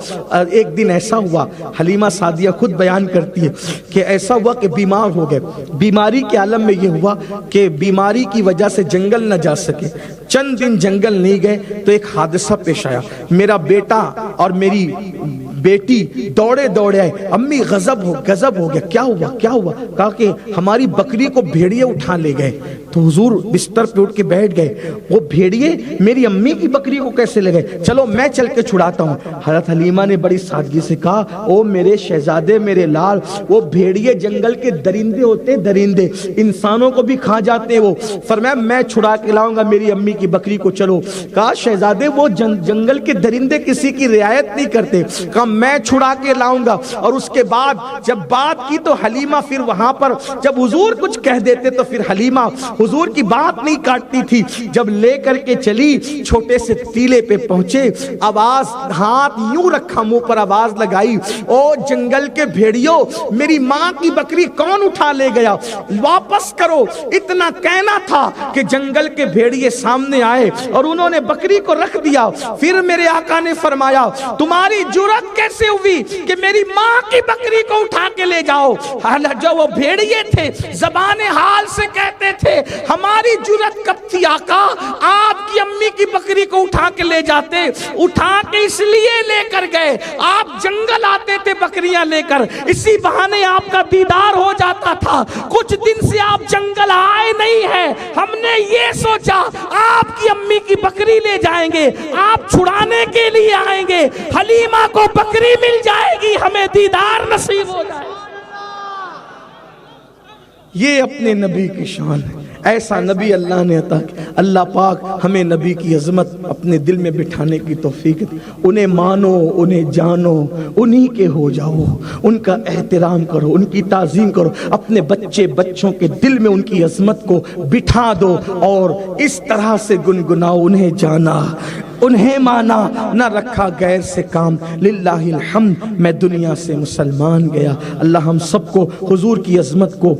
ایک دن ایسا ہوا, حلیمہ سعدیہ خود بیان کرتی ہے کہ ایسا ہوا کہ بیمار ہو گئے. بیماری کے عالم میں یہ ہوا کہ بیماری کی وجہ سے جنگل نہ جا سکے. چند دن جنگل نہیں گئے تو ایک حادثہ پیش آیا. میرا بیٹا اور میری بیٹی دوڑے دوڑے آئے, امی غضب ہو گیا, کیا ہوا؟ کہا کہ ہماری بکری کو بھیڑیے اٹھا لے گئے. تو حضور بستر پہ اٹھ کے بیٹھ گئے, وہ بھیڑیے میری امی کی بکری کو کیسے لے گئے, چلو میں چل کے چھڑاتا ہوں. حضرت حلیمہ نے بڑی سادگی سے کہا او میرے شہزادے میرے لال, وہ بھیڑیے جنگل کے درندے ہوتے, درندے انسانوں کو بھی کھا جاتے ہیں وہ. فرمایا میں چھڑا کے لاؤں گا میری امی کی بکری کو, چلو. کہا شہزادے وہ جنگل کے درندے کسی کی رعایت نہیں کرتے. کہا میں چھڑا کے لاؤں گا. اور اس کے بعد جب بات کی تو حلیمہ پھر وہاں پر جب حضور کچھ کہہ دیتے تو پھر حلیمہ حضور کی بات نہیں کاٹتی تھی. جب لے کر کے چلی, چھوٹے سے ٹیلے پہ پہنچے, آواز, ہاتھ یوں رکھا منہ پر, آواز لگائی او جنگل کے بھیڑیوں, میری ماں کی بکری کون اٹھا لے گیا, واپس کرو. اتنا کہنا تھا کہ جنگل کے بھیڑیے سامنے آئے اور انہوں نے بکری کو رکھ دیا. پھر میرے آقا نے فرمایا تمہاری جرأت کیسے ہوئی کہ میری ماں کی بکری کو اٹھا کے لے جاؤ. جو وہ بھیڑیے تھے زبان حال سے کہتے تھے ہماری جرأت کب تھی آقا, آپ کی امی کی بکری کو اٹھا کے لے جاتے. اٹھا کے اس لیے لے کر گئے, آپ جنگل آتے تھے بکریاں لے کر, اسی بہانے آپ کا دیدار ہو جاتا تھا. کچھ دن سے آپ جنگل آئے نہیں ہیں, ہم نے یہ سوچا آپ کی امی کی بکری لے جائیں گے, آپ چھڑانے کے لیے آئیں گے, حلیمہ کو بکری مل جائے گی, ہمیں دیدار نصیب ہو جائے. یہ اپنے نبی کی شان ہے. ایسا نبی اللہ نے عطا کیا. اللہ پاک ہمیں نبی کی عظمت اپنے دل میں بٹھانے کی توفیق دے. انہیں مانو, انہیں جانو, انہی کے ہو جاؤ, ان کا احترام کرو, ان کی تعظیم کرو, اپنے بچوں کے دل میں ان کی عظمت کو بٹھا دو اور اس طرح سے گنگناؤ, انہیں جانا, انہیں مانا, نہ رکھا غیر سے کام. للہ الحمد, میں دنیا سے مسلمان گیا. اللہ ہم سب کو حضور کی عظمت کو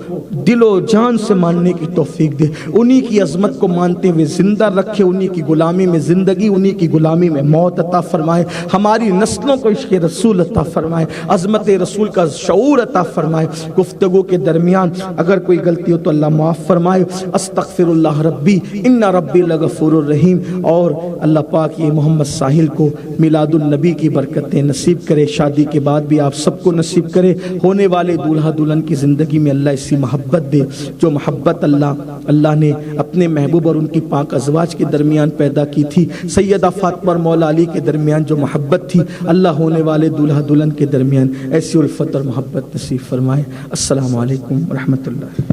دل و جان سے ماننے کی توفیق دے, انہی کی عظمت کو مانتے ہوئے زندہ رکھے, انہی کی غلامی میں زندگی, انہی کی غلامی میں موت عطا فرمائے. ہماری نسلوں کو عشق رسول عطا فرمائے, عظمت رسول کا شعور عطا فرمائے. گفتگو کے درمیان اگر کوئی غلطی ہو تو اللہ معاف فرمائے. استغفر اللہ ربی ان ربی لغفور الرحیم. اور اللہ پاک یہ محمد ساحل کو میلاد النبی کی برکتیں نصیب کرے, شادی کے بعد بھی آپ سب کو نصیب کرے. ہونے والے دولہا دلہن کی زندگی میں اللہ اسی محبت دے جو محبت اللہ نے اپنے محبوب اور ان کی پاک ازواج کے درمیان پیدا کی تھی. سیدہ فاطمہ اور مولا علی کے درمیان جو محبت تھی, اللہ ہونے والے دولہا دلہن کے درمیان ایسی الفت اور محبت نصیب فرمائے. السلام علیکم ورحمۃ اللہ.